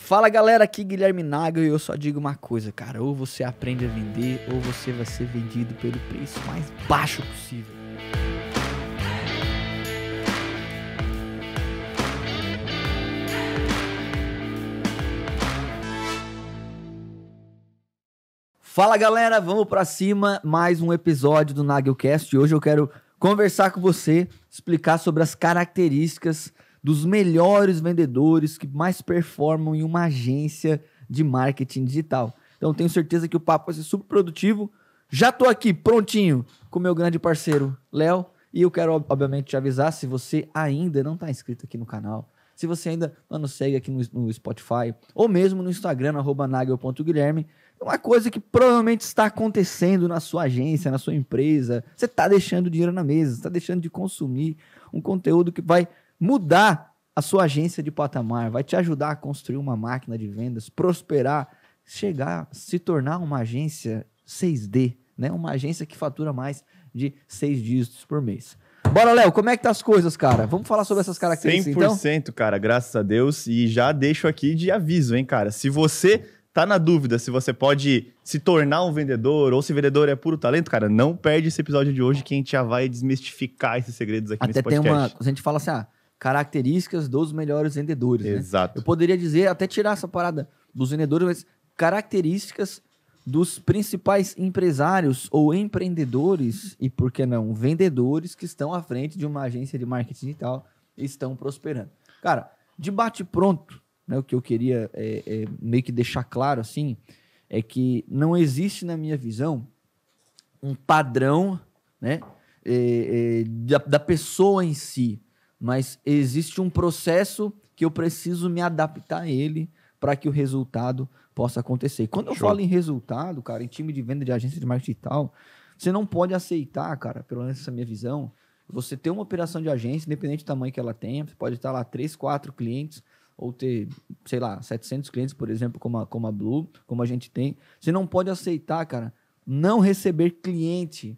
Fala galera, aqui Guilherme Nagel e eu só digo uma coisa, cara, ou você aprende a vender ou você vai ser vendido pelo preço mais baixo possível. Fala galera, vamos pra cima, mais um episódio do Nagelcast e hoje eu quero conversar com você, explicar sobre as características dos melhores vendedores que mais performam em uma agência de marketing digital. Então tenho certeza que o papo vai ser super produtivo. Já tô aqui prontinho com o meu grande parceiro Léo e eu quero obviamente te avisar, se você ainda não está inscrito aqui no canal, se você ainda não nos segue aqui no Spotify ou mesmo no Instagram, @nagel.guilherme, uma coisa que provavelmente está acontecendo na sua agência, na sua empresa, você está deixando dinheiro na mesa, está deixando de consumir um conteúdo que vai mudar a sua agência de patamar, vai te ajudar a construir uma máquina de vendas, prosperar, chegar, se tornar uma agência 6D, né? Uma agência que fatura mais de 6 dígitos por mês. Bora, Léo, como é que tá as coisas, cara? Vamos falar sobre essas características, 100%, então? Cara, graças a Deus. E já deixo aqui de aviso, hein, cara? Se você tá na dúvida se você pode se tornar um vendedor ou se vendedor é puro talento, cara, não perde esse episódio de hoje que a gente já vai desmistificar esses segredos aqui nesse podcast. Até tem a gente fala assim, características dos melhores vendedores, Exato. Né? Eu poderia dizer, até tirar essa parada dos vendedores, mas características dos principais empresários ou empreendedores e, por que não, vendedores que estão à frente de uma agência de marketing digital e estão prosperando. Cara, de bate-pronto, né, o que eu queria meio que deixar claro assim, é que não existe na minha visão um padrão, né, da pessoa em si, mas existe um processo que eu preciso me adaptar a ele para que o resultado possa acontecer. Quando eu falo em resultado, cara, em time de venda de agência de marketing e tal, você não pode aceitar, cara, pelo menos essa minha visão, você ter uma operação de agência, independente do tamanho que ela tenha, você pode estar lá 3, 4 clientes, ou ter, sei lá, 700 clientes, por exemplo, como a Blue, como a gente tem. Você não pode aceitar, cara, não receber cliente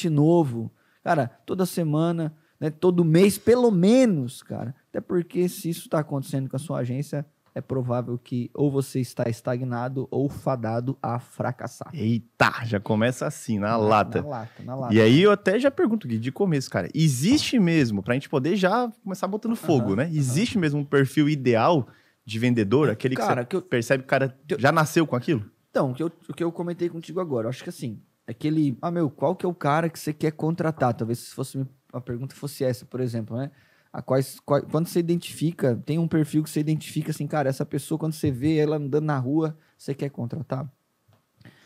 novo, cara, toda semana, né, todo mês, pelo menos, cara. Até porque se isso está acontecendo com a sua agência, é provável que ou você está estagnado ou fadado a fracassar. Eita, já começa assim, na lata. Na lata. E aí eu até já pergunto, Gui, de começo, cara, existe mesmo, pra gente poder já começar botando fogo, né? Existe mesmo um perfil ideal de vendedor, aquele cara, que você percebe que o cara já nasceu com aquilo? Então, o que eu comentei contigo agora, eu acho que assim, aquele, qual que é o cara que você quer contratar? Talvez se fosse a pergunta fosse essa, por exemplo, né? Quando você identifica, tem um perfil que você identifica assim, cara, essa pessoa, quando você vê ela andando na rua, você quer contratar?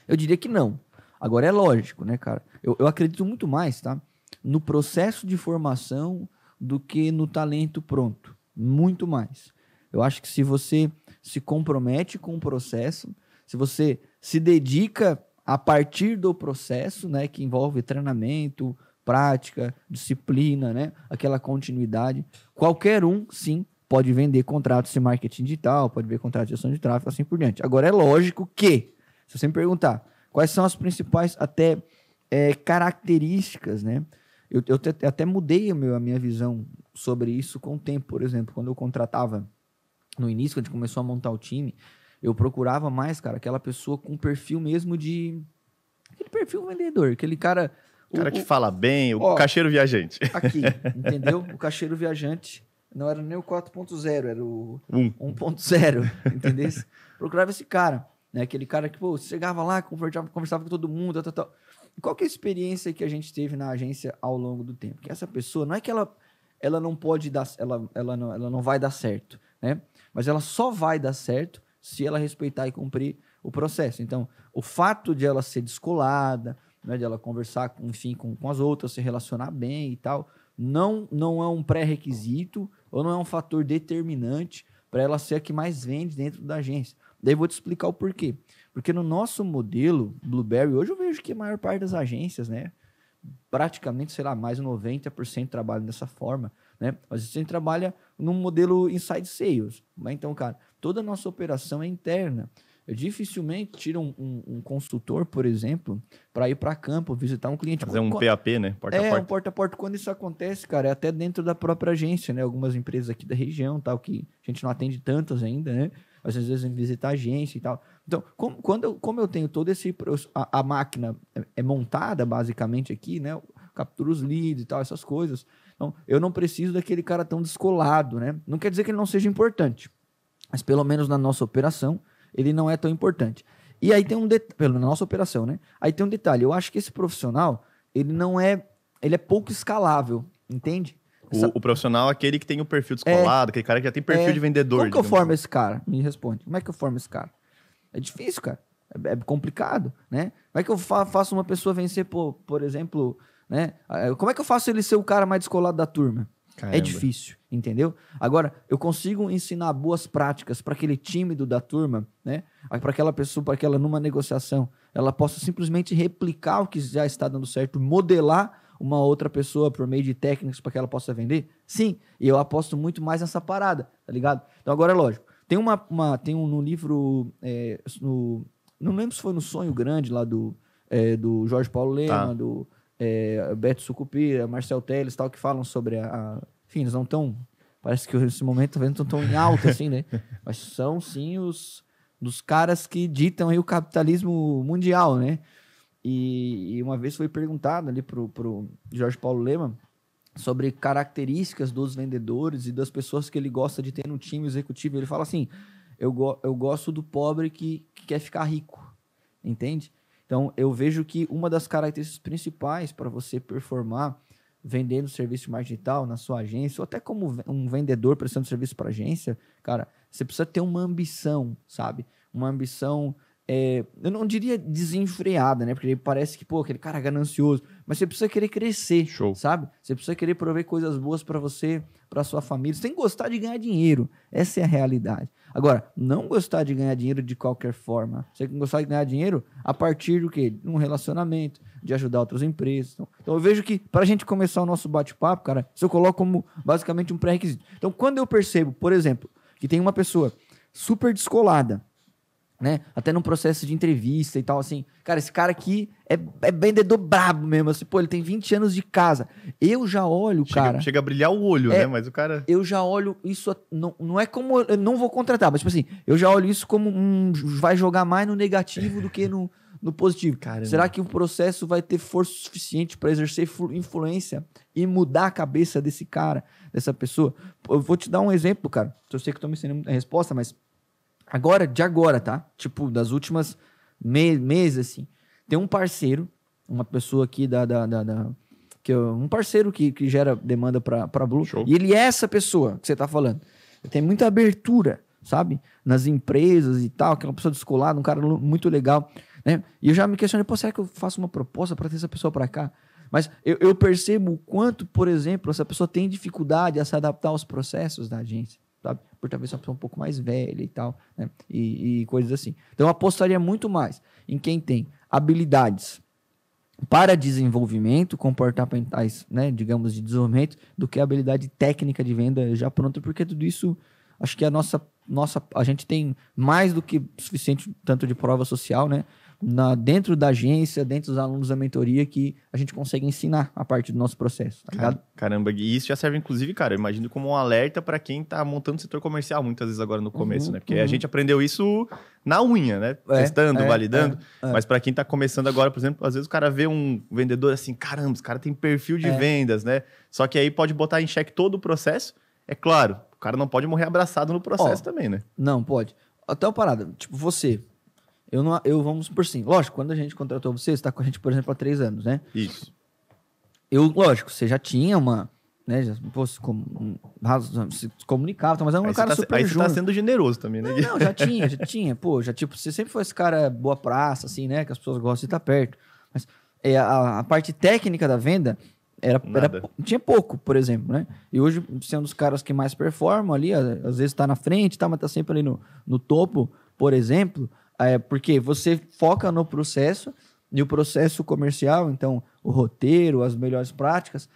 Eu diria que não. Agora é lógico, né, cara? Eu acredito muito mais, tá? No processo de formação do que no talento pronto. Muito mais. Eu acho que se você se compromete com o processo, se você se dedica a partir do processo, né, que envolve treinamento, prática, disciplina, né? Aquela continuidade. Qualquer um, sim, pode vender contratos de marketing digital, pode vender contratos de gestão de tráfego, assim por diante. Agora, é lógico que, se você me perguntar quais são as principais características, né? Eu até mudei a minha visão sobre isso com o tempo. Por exemplo, quando eu contratava no início, quando a gente começou a montar o time, eu procurava mais, cara, aquela pessoa com perfil mesmo de... aquele perfil vendedor, aquele cara... O cara que fala bem, o caixeiro viajante. Aqui, entendeu? O caixeiro viajante não era nem o 4.0, era o 1.0, entendeu? Procurava esse cara, né? Aquele cara que, pô, chegava lá, conversava com todo mundo, tal. E qual que é a experiência que a gente teve na agência ao longo do tempo? Que essa pessoa, não é que ela não pode dar, ela não vai dar certo, né? Mas ela só vai dar certo se ela respeitar e cumprir o processo. Então, o fato de ela ser descolada, né, de ela conversar, enfim, com as outras, se relacionar bem e tal, não é um pré-requisito ou não é um fator determinante para ela ser a que mais vende dentro da agência. Daí eu vou te explicar o porquê. Porque no nosso modelo Blueberry, hoje eu vejo que a maior parte das agências, né, praticamente, sei lá, mais de 90% trabalham dessa forma, né? Mas a gente trabalha num modelo inside sales, né? Então, cara, toda a nossa operação é interna. Eu dificilmente tiro um consultor, por exemplo, para ir para campo, visitar um cliente. Fazer um PAP, né? Porta a porta. Um porta a porta. Quando isso acontece, cara, é até dentro da própria agência, né? Algumas empresas aqui da região, tal, que a gente não atende tantas ainda, né? às vezes em visitar a agência e tal. Então, como eu tenho todo esse... A máquina é montada, basicamente, aqui, né? Captura os leads e tal, essas coisas. Então, eu não preciso daquele cara tão descolado, né? Não quer dizer que ele não seja importante, mas pelo menos na nossa operação, ele não é tão importante. E aí tem um detalhe, na nossa operação, né? Aí tem um detalhe, eu acho que esse profissional, ele é pouco escalável, entende? O profissional é aquele que tem o perfil descolado, aquele cara que já tem perfil de vendedor. Como que eu formo esse cara? Me responde. Como é que eu formo esse cara? É difícil, cara. É complicado, né? Como é que eu faço uma pessoa vencer, por exemplo, né? Como é que eu faço ele ser o cara mais descolado da turma? Caramba. É difícil, entendeu? Agora, eu consigo ensinar boas práticas para aquele tímido da turma, né? Para aquela pessoa, para que ela, numa negociação, ela possa simplesmente replicar o que já está dando certo, modelar uma outra pessoa por meio de técnicas para que ela possa vender? Sim, e eu aposto muito mais nessa parada, tá ligado? Então, agora é lógico. Tem no livro, não lembro se foi no Sonho Grande, lá do Jorge Paulo Lema, do Beto Sucupira, Marcel Telles e tal, que falam sobre enfim, eles não estão... Parece que nesse momento talvez não estão em alta, assim, né? Mas são, sim, dos caras que ditam aí o capitalismo mundial, né? E uma vez foi perguntado ali pro Jorge Paulo Lema sobre características dos vendedores e das pessoas que ele gosta de ter no time executivo. Ele fala assim, eu gosto do pobre que quer ficar rico, entende? Então, eu vejo que uma das características principais para você performar vendendo serviço de marketing digital na sua agência, ou até como um vendedor prestando serviço para agência, cara, você precisa ter uma ambição, sabe? Uma ambição, eu não diria desenfreada, né? Porque parece que, aquele cara é ganancioso. Mas você precisa querer crescer, sabe? Você precisa querer prover coisas boas para você, para sua família. Você tem que gostar de ganhar dinheiro. Essa é a realidade. Agora, não gostar de ganhar dinheiro de qualquer forma. Você tem que gostar de ganhar dinheiro a partir do quê? De um relacionamento, de ajudar outras empresas. Então eu vejo que, para a gente começar o nosso bate-papo, cara, isso eu coloco como basicamente um pré-requisito. Então, quando eu percebo, por exemplo, que tem uma pessoa super descolada, né? Até num processo de entrevista e tal, assim, cara, esse cara aqui é vendedor brabo mesmo, assim, ele tem 20 anos de casa. Eu já olho, cara... Chega a brilhar o olho, né? Mas o cara... Eu já olho isso, não é como... Eu não vou contratar, mas tipo assim, eu já olho isso como vai jogar mais no negativo do que no positivo. Caramba. Será que o processo vai ter força suficiente para exercer influência e mudar a cabeça desse cara, dessa pessoa? Eu vou te dar um exemplo, cara. Eu sei que eu tô me ensinando a resposta, mas... De agora, tá? Tipo, das últimas meses, assim. Tem um parceiro, uma pessoa aqui um parceiro que gera demanda pra Blue. Show. E ele é essa pessoa que você tá falando. Ele tem muita abertura, sabe? Nas empresas e tal, que é uma pessoa descolada, um cara muito legal, né? E eu já me questionei, será que eu faço uma proposta para ter essa pessoa para cá? Mas eu percebo o quanto, por exemplo, essa pessoa tem dificuldade a se adaptar aos processos da agência. Sabe? Por talvez ser uma pessoa um pouco mais velha e tal, né? E coisas assim. Então, eu apostaria muito mais em quem tem habilidades para desenvolvimento, comportamentais, né? Digamos, de desenvolvimento, do que a habilidade técnica de venda já pronta, porque tudo isso, acho que a gente tem mais do que suficiente, tanto de prova social, né? Dentro da agência, dentro dos alunos da mentoria, que a gente consegue ensinar a parte do nosso processo, tá ligado? Caramba, e isso já serve, inclusive, cara, eu imagino como um alerta para quem tá montando setor comercial, muitas vezes agora no começo, né? Porque a gente aprendeu isso na unha, né? Testando, validando. Mas para quem tá começando agora, por exemplo, às vezes o cara vê um vendedor assim, caramba, esse cara tem perfil de vendas, né? Só que aí pode botar em xeque todo o processo. É claro, o cara não pode morrer abraçado no processo também, né? Não, pode. Até uma parada, tipo, você... vamos por sim. Lógico, quando a gente contratou você está com a gente, por exemplo, há 3 anos, né? Isso. Lógico, você já tinha uma... Né, se comunicava, mas é um cara super júnior. Aí você tá sendo generoso também, né? Não, já tinha. Pô, você sempre foi esse cara boa praça, assim, né? Que as pessoas gostam de estar perto. Mas a parte técnica da venda tinha pouco, por exemplo, né? E hoje, você é um dos caras que mais performam ali, às vezes tá na frente, mas tá sempre ali no topo, por exemplo... porque você foca no processo, e o processo comercial, então, o roteiro, as melhores práticas,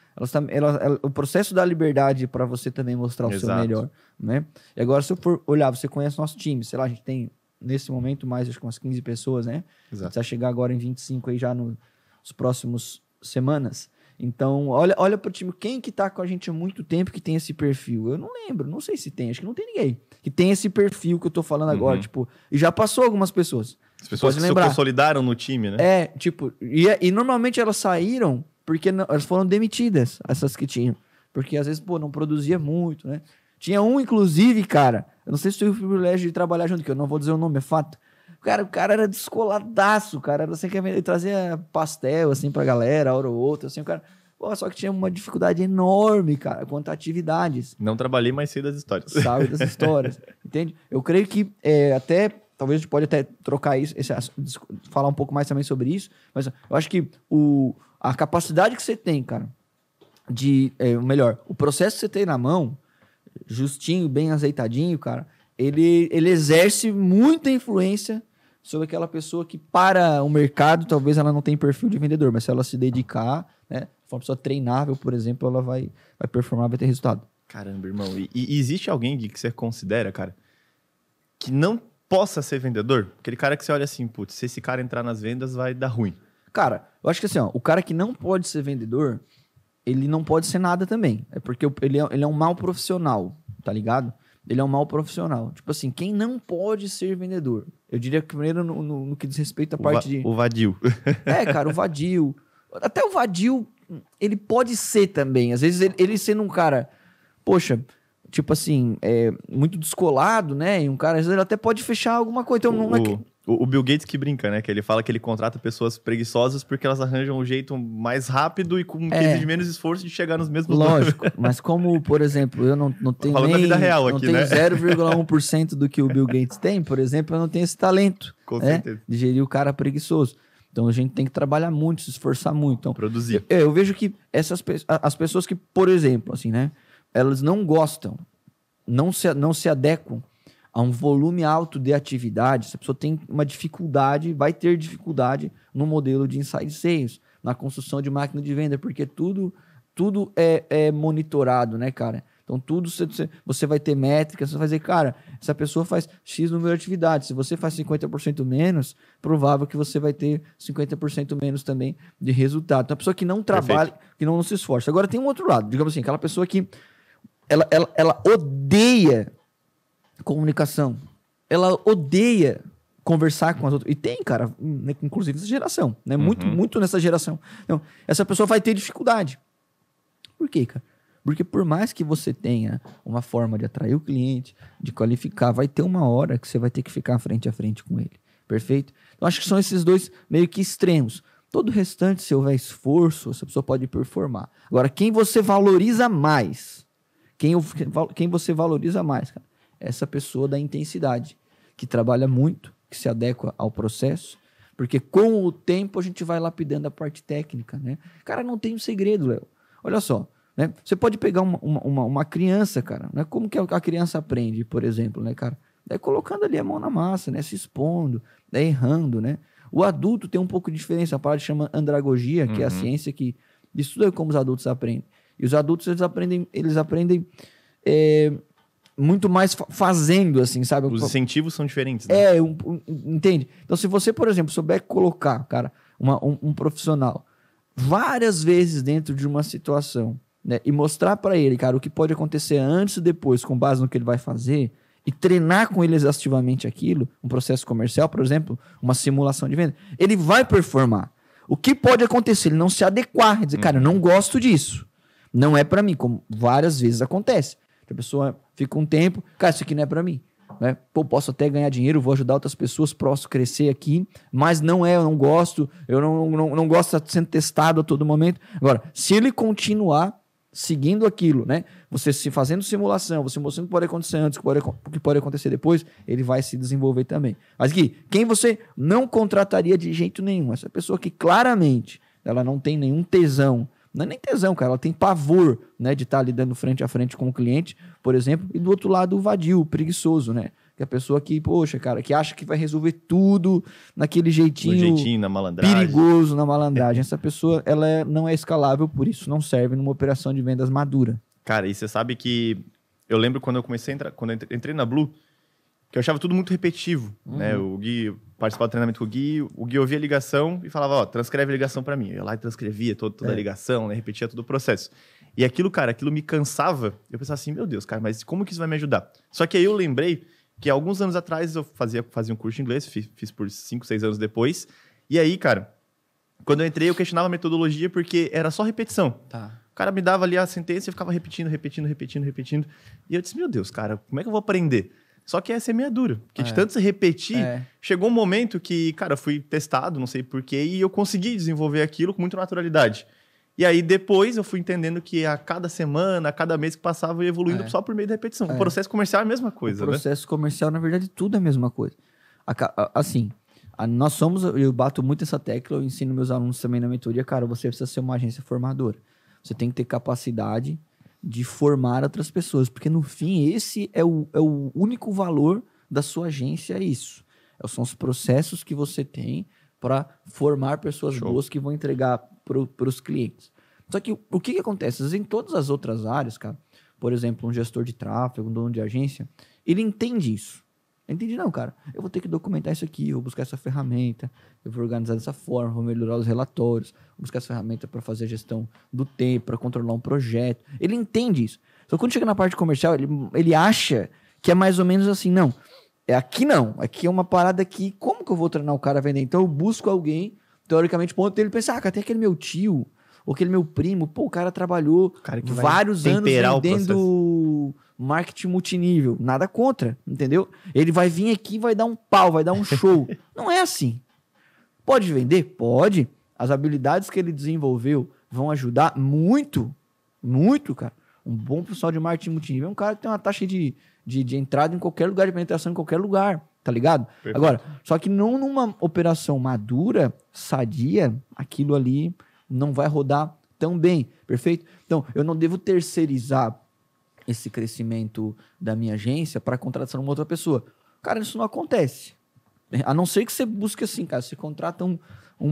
o processo da liberdade para você também mostrar o seu melhor, né? E agora, se eu for olhar, você conhece nosso time, sei lá, a gente tem, nesse momento, mais, acho que umas 15 pessoas, né? Exato. A gente vai chegar agora em 25 aí já nos próximos semanas. Então, olha pro time, quem que tá com a gente há muito tempo que tem esse perfil? Eu não lembro, não sei se tem, acho que não tem ninguém que tem esse perfil que eu tô falando agora, tipo, e já passou algumas pessoas. As pessoas que se consolidaram no time, né? Tipo, e normalmente elas saíram porque elas foram demitidas, essas que tinham, porque às vezes, pô, não produzia muito, né? Tinha um, inclusive, cara, eu não sei se tive o privilégio de trabalhar junto, que eu não vou dizer o nome, é fato. Cara, o cara era descoladaço, cara. Era assim, que ele trazia pastel, assim, pra galera, hora ou outra, assim, o cara... Pô, só que tinha uma dificuldade enorme, cara, quanto a atividades. Não trabalhei, mas sei das histórias. Sabe das histórias, entende? Eu creio que até... Talvez a gente pode até trocar isso, falar um pouco mais também sobre isso, mas eu acho que a capacidade que você tem, cara, melhor, o processo que você tem na mão, justinho, bem azeitadinho, cara, ele exerce muita influência sobre aquela pessoa que, para o mercado, talvez ela não tenha perfil de vendedor, mas se ela se dedicar, né, for uma pessoa treinável, por exemplo, ela vai performar, vai ter resultado. Caramba, irmão. E existe alguém que você considera, cara, que não possa ser vendedor? Aquele cara que você olha assim, putz, se esse cara entrar nas vendas, vai dar ruim. Cara, eu acho que assim, ó, o cara que não pode ser vendedor, ele não pode ser nada também. É porque ele é um mau profissional, tá ligado? Ele é um mau profissional. Tipo assim, quem não pode ser vendedor? Eu diria que primeiro no que diz respeito à parte de... O vadio. Cara, o vadio. Até o vadio, ele pode ser também. Às vezes ele sendo um cara, poxa, tipo assim, muito descolado, né? E um cara, às vezes ele até pode fechar alguma coisa. Então, não é que... O Bill Gates que brinca, né? Que ele fala que ele contrata pessoas preguiçosas porque elas arranjam um jeito mais rápido e com que exige menos esforço de chegar nos mesmos Lógico, mas como, por exemplo, eu não tenho falando nem... da vida real não aqui, tenho né? 0,1% do que o Bill Gates tem, por exemplo, eu não tenho esse talento. Com certeza. De gerir o cara preguiçoso. Então a gente tem que trabalhar muito, se esforçar muito. Então, produzir. Eu vejo que as pessoas que, por exemplo, assim, né? Elas não gostam, não se adequam a um volume alto de atividade. Se a pessoa tem uma dificuldade, vai ter dificuldade no modelo de inside sales, na construção de máquina de venda, porque tudo é monitorado, né, cara? Então, tudo você vai ter métricas, você vai dizer, cara, essa pessoa faz X número de atividades. Se você faz 50% menos, provável que você vai ter 50% menos também de resultado. Então, a pessoa que não trabalha, que não se esforça. Agora, tem um outro lado, digamos assim, aquela pessoa que ela odeia comunicação. Ela odeia conversar com as outras. E tem, cara, inclusive essa geração, né? Muito nessa geração. Então, essa pessoa vai ter dificuldade. Por quê, cara? Porque por mais que você tenha uma forma de atrair o cliente, de qualificar, vai ter uma hora que você vai ter que ficar frente a frente com ele. Perfeito? Então, acho que são esses dois meio que extremos. Todo o restante, se houver esforço, essa pessoa pode performar. Agora, quem você valoriza mais? Quem você valoriza mais, cara? Essa pessoa da intensidade, que trabalha muito, que se adequa ao processo, porque com o tempo a gente vai lapidando a parte técnica, né? Cara, não tem um segredo, Léo. Olha só, né? Você pode pegar uma criança, cara, né? Como que a criança aprende, por exemplo, né, cara? É colocando ali a mão na massa, né? Se expondo, errando, né? O adulto tem um pouco de diferença, a parte chama andragogia, que é a ciência que estuda como os adultos aprendem. E os adultos, eles aprendem muito mais fazendo, assim, sabe? Os incentivos são diferentes, né? Entende? Então, se você, por exemplo, souber colocar, cara, um profissional várias vezes dentro de uma situação, né, e mostrar para ele, cara, o que pode acontecer antes e depois, com base no que ele vai fazer, e treinar com ele exaustivamente aquilo, um processo comercial, por exemplo, uma simulação de venda, ele vai performar. O que pode acontecer? Ele não se adequar, dizer, cara, eu não gosto disso. Não é para mim, como várias vezes acontece. A pessoa fica um tempo, cara, isso aqui não é para mim. Né? Pô, posso até ganhar dinheiro, vou ajudar outras pessoas, posso crescer aqui, mas eu não gosto, eu não gosto de estar sendo testado a todo momento. Agora, se ele continuar seguindo aquilo, né? Você se fazendo simulação, você mostrando o que pode acontecer antes, o que pode acontecer depois, ele vai se desenvolver também. Mas aqui, quem você não contrataria de jeito nenhum? Essa pessoa que claramente ela não tem nenhum tesão. Não é nem tesão, cara. Ela tem pavor, né, de estar lidando frente a frente com o cliente, por exemplo. E do outro lado, o vadio, o preguiçoso, né? Que é a pessoa que, poxa, cara, que acha que vai resolver tudo naquele jeitinho na malandragem. Perigoso, na malandragem. Essa pessoa, ela não é escalável, por isso não serve numa operação de vendas madura. Cara, e você sabe que... Eu lembro quando eu comecei a entrar... Quando eu entrei na Blue, que eu achava tudo muito repetitivo, né? O Gui participava do treinamento com o Gui ouvia a ligação e falava, ó, transcreve a ligação pra mim. Eu ia lá e transcrevia toda a ligação, né? Repetia todo o processo. E aquilo, cara, aquilo me cansava. Eu pensava assim, meu Deus, cara, mas como que isso vai me ajudar? Só que aí eu lembrei que alguns anos atrás eu fazia um curso de inglês, fiz por 5, 6 anos depois. E aí, cara, quando eu entrei, eu questionava a metodologia porque era só repetição. Tá. O cara me dava ali a sentença e eu ficava repetindo. E eu disse, meu Deus, cara, como é que eu vou aprender? Só que essa é meia dura. Porque de tanto se repetir, chegou um momento que, cara, eu fui testado, não sei porquê, e eu consegui desenvolver aquilo com muita naturalidade. E aí, depois, eu fui entendendo que a cada semana, a cada mês que passava, eu ia evoluindo só por meio da repetição. O processo comercial é a mesma coisa, O processo comercial, na verdade, tudo é a mesma coisa. Assim, nós somos... Eu bato muito essa tecla, eu ensino meus alunos também na mentoria. Cara, você precisa ser uma agência formadora. Você tem que ter capacidade de formar outras pessoas. Porque, no fim, esse é o único valor da sua agência, é isso. São os processos que você tem para formar pessoas boas que vão entregar para os clientes. Só que o que acontece? Às vezes, em todas as outras áreas, cara, por exemplo, um gestor de tráfego, um dono de agência, ele entende isso. Ele entende, não, cara, eu vou ter que documentar isso aqui, eu vou buscar essa ferramenta, eu vou organizar dessa forma, vou melhorar os relatórios, vou buscar essa ferramenta para fazer a gestão do tempo, para controlar um projeto. Ele entende isso. Só que quando chega na parte comercial, ele acha que é mais ou menos assim, não. Aqui é uma parada que, como que eu vou treinar o cara a vender? Então eu busco alguém, teoricamente, ponto dele pensar, cara, tem aquele meu tio, ou aquele meu primo, pô, o cara trabalhou vários anos vendendo marketing multinível. Nada contra, entendeu? Ele vai vir aqui, vai dar um pau, vai dar um show. Não é assim. Pode vender? Pode. As habilidades que ele desenvolveu vão ajudar muito, cara. Um bom profissional de marketing multinível é um cara que tem uma taxa de entrada em qualquer lugar, de penetração em qualquer lugar, tá ligado? Perfeito. Agora, só que não numa operação madura, sadia, aquilo ali não vai rodar tão bem, perfeito? Então, eu não devo terceirizar esse crescimento da minha agência para contratação de uma outra pessoa. Cara, isso não acontece. A não ser que você busque assim, cara, você contrata um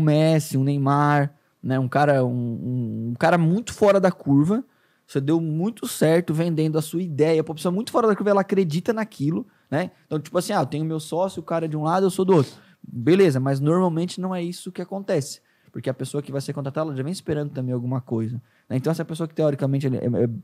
Messi, um Neymar, né, um cara muito fora da curva. Você deu muito certo vendendo a sua ideia. A pessoa muito fora da curva, ela acredita naquilo, né? Então, tipo assim, eu tenho meu sócio, o cara é de um lado, eu sou do outro. Beleza, mas normalmente não é isso que acontece. Porque a pessoa que vai ser contratada, ela já vem esperando também alguma coisa. Né? Então, essa pessoa que teoricamente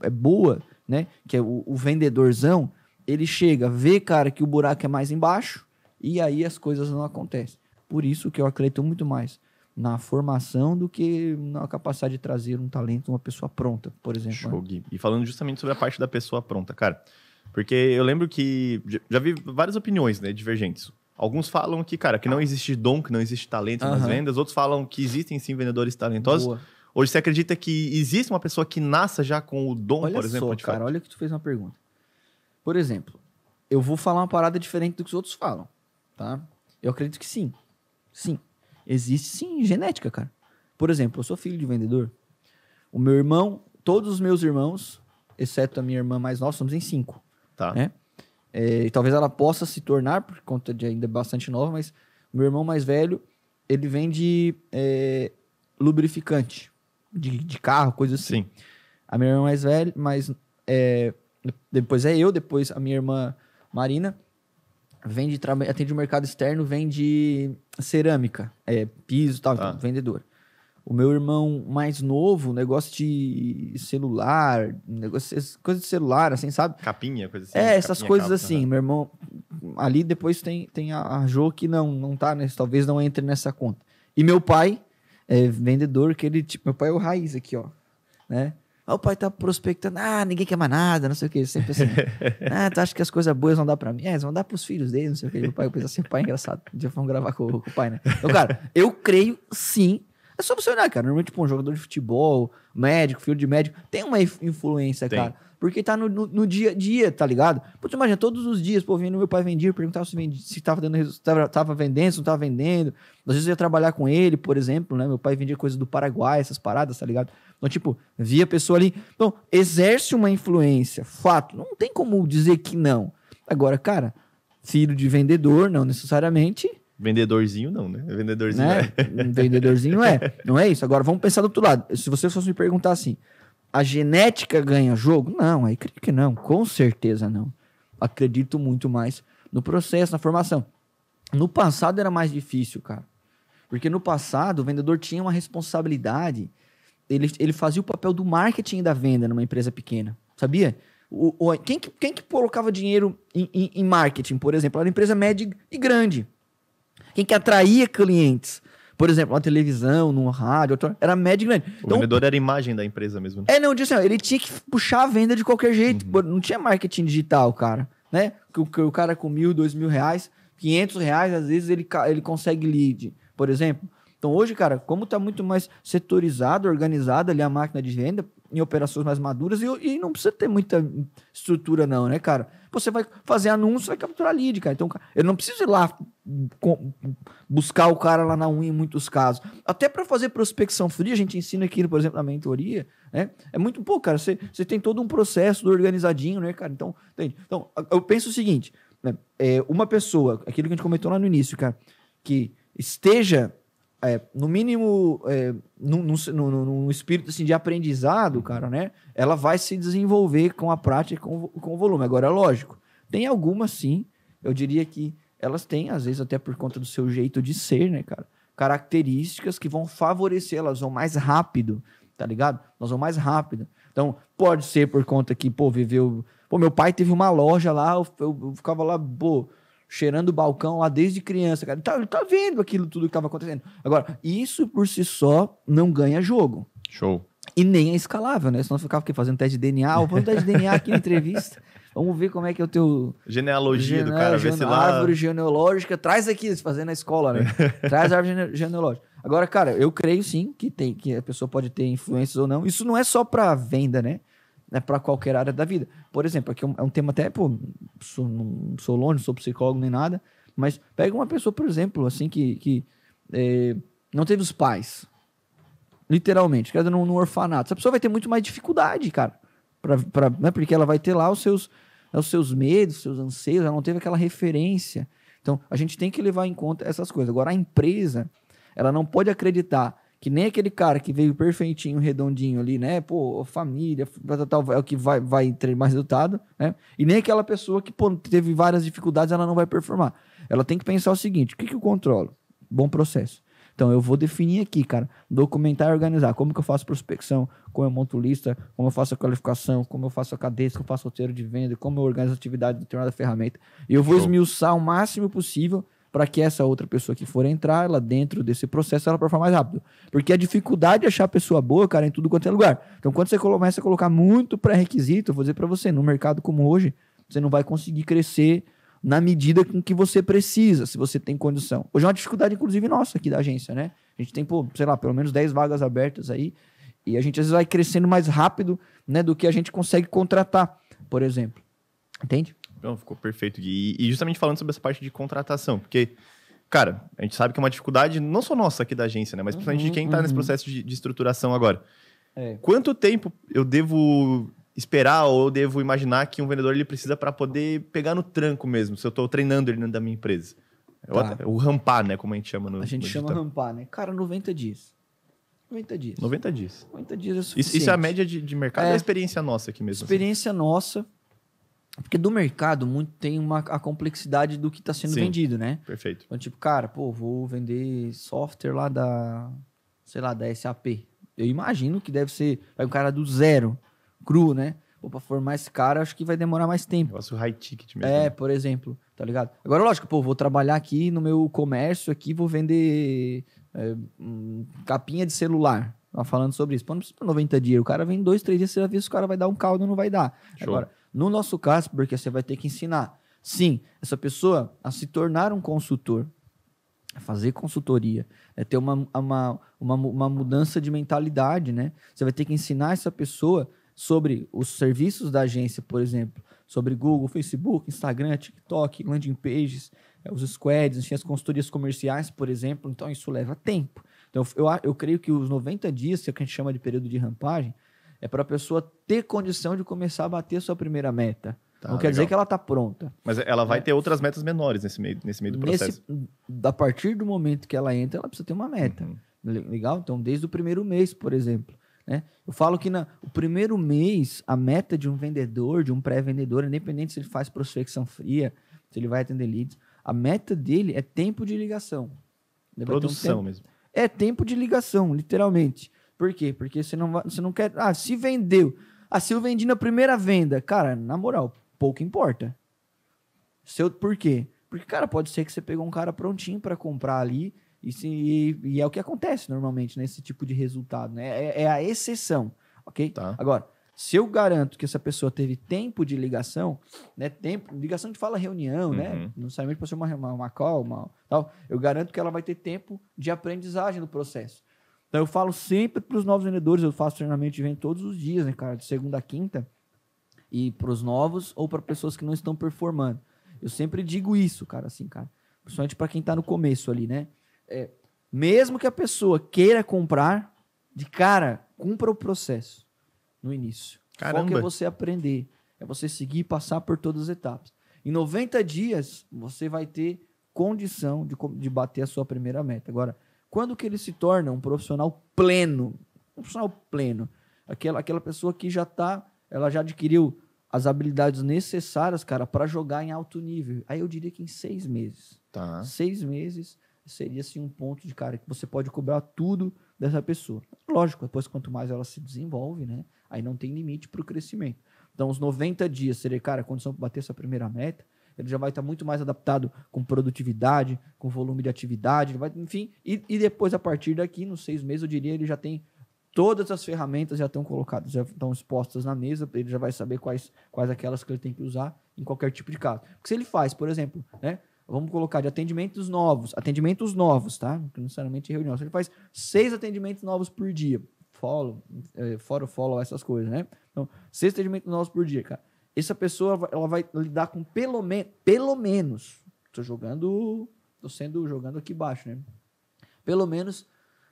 é boa, né? Que é o vendedorzão, ele chega, vê, cara, que o buraco é mais embaixo e aí as coisas não acontecem. Por isso que eu acredito muito mais na formação do que na capacidade de trazer um talento, uma pessoa pronta, por exemplo. Show, Gui. E falando justamente sobre a parte da pessoa pronta, cara, porque eu lembro que já vi várias opiniões, né, divergentes. Alguns falam que, cara, que não existe dom, que não existe talento nas vendas. Outros falam que existem, sim, vendedores talentosos. Boa. Hoje, você acredita que existe uma pessoa que nasça já com o dom, por exemplo? Olha só, cara, olha que tu fez uma pergunta. Por exemplo, eu vou falar uma parada diferente do que os outros falam, tá? Eu acredito que sim. Sim. Existe, sim, genética, cara. Por exemplo, eu sou filho de vendedor. O meu irmão, todos os meus irmãos, exceto a minha irmã mais nova, somos em 5. Tá. Né? E talvez ela possa se tornar, por conta de ainda bastante nova, mas o meu irmão mais velho, ele vende lubrificante de carro, coisa assim. Sim. A minha irmã mais velha, depois depois a minha irmã Marina, atende o mercado externo, vende cerâmica, piso e tal, então, vendedor. O meu irmão mais novo, negócio de celular, coisa de celular, assim, sabe? Capinha, coisa assim. Essas coisas assim. Meu irmão, ali depois tem a Jo que não tá, né? Talvez não entre nessa conta. E meu pai é vendedor, que ele, tipo, meu pai é o raiz aqui, ó, né? O pai tá prospectando, ninguém quer mais nada, não sei o que, sempre assim. Tu acha que as coisas boas vão dar pra mim? Vão dar pros filhos dele, não sei o que. Meu pai pensa assim, pai é engraçado. Um dia vamos gravar com o pai, né? Então, cara, eu creio, sim. É só você olhar, cara. Normalmente, um jogador de futebol, médico, filho de médico, tem uma influência, cara. Porque tá no dia a dia, tá ligado? Putz, imagina, todos os dias, vendo meu pai vendia, perguntava se tava dando resultado, tava vendendo, se não tava vendendo. Às vezes eu ia trabalhar com ele, por exemplo, né? Meu pai vendia coisa do Paraguai, essas paradas, tá ligado? Então, tipo, via a pessoa ali. Então, exerce uma influência, fato. Não tem como dizer que não. Agora, filho de vendedor, não necessariamente. Vendedorzinho não, né? Vendedorzinho Vendedorzinho não é isso. Agora, vamos pensar do outro lado. Se você fosse me perguntar assim, a genética ganha jogo? Não, aí creio que não. Com certeza não. Acredito muito mais no processo, na formação. No passado era mais difícil, cara. Porque no passado o vendedor tinha uma responsabilidade, ele fazia o papel do marketing da venda numa empresa pequena, sabia? Quem que colocava dinheiro em marketing, por exemplo? Era uma empresa média e grande. Quem que atraía clientes? Por exemplo, na televisão, no rádio, era médio e grande. O vendedor era a imagem da empresa mesmo. Né? Não, assim, ele tinha que puxar a venda de qualquer jeito. Não tinha marketing digital, cara. Né? O cara com R$1.000, R$2.000, R$500, às vezes ele consegue lead, por exemplo. Então hoje, cara, como tá muito mais setorizado, organizado ali a máquina de venda, em operações mais maduras, e não precisa ter muita estrutura não, né, cara? Você vai fazer anúncio, vai capturar lead, cara. Então, eu não preciso ir lá buscar o cara lá na unha em muitos casos. Até para fazer prospecção fria, a gente ensina aqui, por exemplo, na mentoria, né? É muito pouco, cara. Você tem todo um processo organizadinho, né, cara? Então, entende? Então, eu penso o seguinte, né? Uma pessoa, aquilo que a gente comentou lá no início, cara, que esteja no mínimo, num espírito assim, de aprendizado, cara, né? Ela vai se desenvolver com a prática e com o volume. Agora, é lógico, tem algumas, sim, eu diria que elas têm, às vezes, até por conta do seu jeito de ser, né, cara? Características que vão favorecer, elas vão mais rápido, tá ligado? Elas vão mais rápido. Então, pode ser por conta que, meu pai teve uma loja lá, eu ficava lá, cheirando o balcão lá desde criança, cara. Ele tá vendo aquilo tudo que tava acontecendo. Agora, isso por si só não ganha jogo. Show. E nem é escalável, né? Senão você ficava fazendo teste de DNA. Vamos teste de DNA aqui na entrevista. Vamos ver como é que é o teu... Genealogia do cara, ver se lá... Árvore genealógica. Traz aqui, fazendo na escola, né? Traz a árvore genealógica. Agora, cara, eu creio sim que a pessoa pode ter influências ou não. Isso não é só pra venda, né? É para qualquer área da vida. Por exemplo, aqui é um tema até, não sou longe, não sou psicólogo nem nada, mas pega uma pessoa, por exemplo, assim, que não teve os pais, literalmente, quer dizer, num orfanato. Essa pessoa vai ter muito mais dificuldade, cara, né? Porque ela vai ter lá os seus medos, os seus anseios, ela não teve aquela referência. Então, a gente tem que levar em conta essas coisas. Agora, a empresa, ela não pode acreditar que nem aquele cara que veio perfeitinho, redondinho ali, né? Família, tal, é o que vai ter mais resultado, né? E nem aquela pessoa que, teve várias dificuldades, ela não vai performar. Ela tem que pensar o seguinte, o que eu controlo? Bom processo. Então, eu vou definir aqui, cara, documentar e organizar. Como que eu faço prospecção, como eu monto lista, como eu faço a qualificação, como eu faço a cadência, como eu faço o roteiro de venda, como eu organizo a atividade de determinada ferramenta. E eu vou esmiuçar o máximo possível para que essa outra pessoa que for entrar lá dentro desse processo, ela performe mais rápido. Porque a dificuldade de achar a pessoa boa, cara, em tudo quanto é lugar. Então, quando você começa a colocar muito pré-requisito, eu vou dizer para você, no mercado como hoje, você não vai conseguir crescer na medida com que você precisa, se você tem condição. Hoje é uma dificuldade, inclusive, nossa aqui da agência, né? A gente tem, pelo menos 10 vagas abertas aí, e a gente às vezes vai crescendo mais rápido, né, do que a gente consegue contratar, por exemplo. Entende? Não, ficou perfeito, Gui. E justamente falando sobre essa parte de contratação, porque, cara, a gente sabe que é uma dificuldade não só nossa aqui da agência, né? Mas principalmente de quem está nesse processo de estruturação agora. Quanto tempo eu devo esperar ou eu devo imaginar que um vendedor ele precisa para poder pegar no tranco mesmo, se eu estou treinando ele dentro da minha empresa? O rampar, né? Como a gente chama no A gente chama digital. rampar, né? Cara, 90 dias. 90 dias. 90 dias. 90 dias é suficiente. Isso é a média de mercado, é a experiência nossa aqui mesmo. Experiência nossa. Porque do mercado muito tem a complexidade do que está sendo vendido, né? Perfeito. Então, tipo, cara, vou vender software lá da SAP. Eu imagino que deve ser um cara do zero, cru, né? Para formar esse cara, acho que vai demorar mais tempo. Negócio high ticket mesmo. Por exemplo, tá ligado? Agora, lógico, vou trabalhar aqui no meu comércio, aqui vou vender capinha de celular. Tava falando sobre isso. Não precisa de 90 dias. O cara vem 2, 3 dias, você já vê se o cara vai dar um caldo ou não vai dar. Show. Agora, no nosso caso, porque você vai ter que ensinar, sim, essa pessoa a se tornar um consultor, a fazer consultoria, ter uma mudança de mentalidade, né? Você vai ter que ensinar essa pessoa sobre os serviços da agência, por exemplo, sobre Google, Facebook, Instagram, TikTok, landing pages, os squads, enfim, as consultorias comerciais, por exemplo. Então, isso leva tempo. Então, eu creio que os 90 dias, que é o que a gente chama de período de rampagem, é para a pessoa ter condição de começar a bater a sua primeira meta. Não quer dizer que ela está pronta. Mas ela vai ter outras metas menores nesse meio do processo. A partir do momento que ela entra, ela precisa ter uma meta. Legal? Então, desde o primeiro mês, por exemplo. Né? Eu falo que o primeiro mês, a meta de um vendedor, de um pré-vendedor, independente se ele faz prospecção fria, se ele vai atender leads. A meta dele é tempo de ligação. Ele vai ter Produção mesmo. É tempo de ligação, literalmente. Por quê? Porque você não quer... se vendeu. Se eu vendi na primeira venda. Cara, na moral, pouco importa. Por quê? Porque, cara, pode ser que você pegou um cara prontinho para comprar ali e é o que acontece normalmente nesse tipo de resultado, né? É a exceção, ok? Tá. Agora, se eu garanto que essa pessoa teve tempo de ligação, né? Ligação de fala reunião, né? Não necessariamente pode ser uma call, tal. Eu garanto que ela vai ter tempo de aprendizagem no processo. Então, eu falo sempre para os novos vendedores, eu faço treinamento de venda todos os dias, né, cara? De segunda a quinta. E para os novos ou para pessoas que não estão performando. Eu sempre digo isso, cara, assim, cara. Principalmente para quem está no começo ali, né? Mesmo que a pessoa queira comprar, de cara, cumpra o processo no início. Caramba. O foco é você aprender, é você seguir e passar por todas as etapas. Em 90 dias, você vai ter condição de bater a sua primeira meta. Agora, quando que ele se torna um profissional pleno? Um profissional pleno. Aquela pessoa que ela já adquiriu as habilidades necessárias, cara, para jogar em alto nível. Aí eu diria que em 6 meses. Tá. 6 meses seria, assim, um ponto de, cara, que você pode cobrar tudo dessa pessoa. Lógico, depois quanto mais ela se desenvolve, né? Aí não tem limite para o crescimento. Então, os 90 dias seria, cara, a condição para bater essa primeira meta. Ele já vai estar muito mais adaptado com produtividade, com volume de atividade, enfim. E depois, a partir daqui, nos 6 meses, eu diria, ele já tem todas as ferramentas já estão colocadas, já estão expostas na mesa, ele já vai saber quais aquelas que ele tem que usar em qualquer tipo de caso. Porque se ele faz, por exemplo, né? Vamos colocar de atendimentos novos, tá? Não necessariamente reunião. Se ele faz 6 atendimentos novos por dia, fora o follow, essas coisas, né? Então, 6 atendimentos novos por dia, cara. Essa pessoa, ela vai lidar com pelo menos, jogando aqui baixo, né? Pelo menos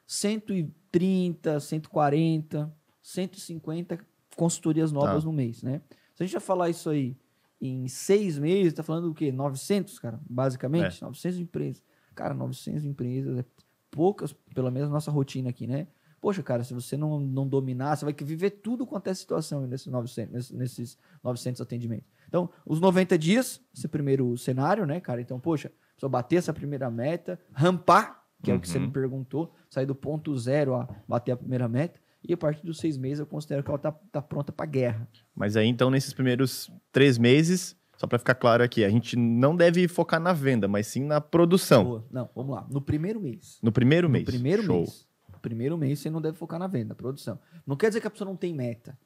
130, 140, 150 consultorias novas no mês, né? Se a gente já falar isso aí em 6 meses, tá falando o quê? 900, cara, basicamente? 900 empresas. Cara, 900 empresas é poucas, pelo menos na nossa rotina aqui, né? Poxa, cara, se você não dominar, você vai viver tudo quanto é situação nesses 900 atendimentos. Então, os 90 dias, esse primeiro cenário, né, cara? Então, poxa, só bater essa primeira meta, rampar, que é o que você me perguntou, sair do ponto 0 a bater a primeira meta, e a partir dos 6 meses eu considero que ela tá pronta para guerra. Mas aí, então, nesses primeiros 3 meses, só para ficar claro aqui, a gente não deve focar na venda, mas sim na produção. Boa. Não, vamos lá. No primeiro mês. No primeiro mês. Show. No primeiro mês você não deve focar na venda, produção. Não quer dizer que a pessoa não tem meta.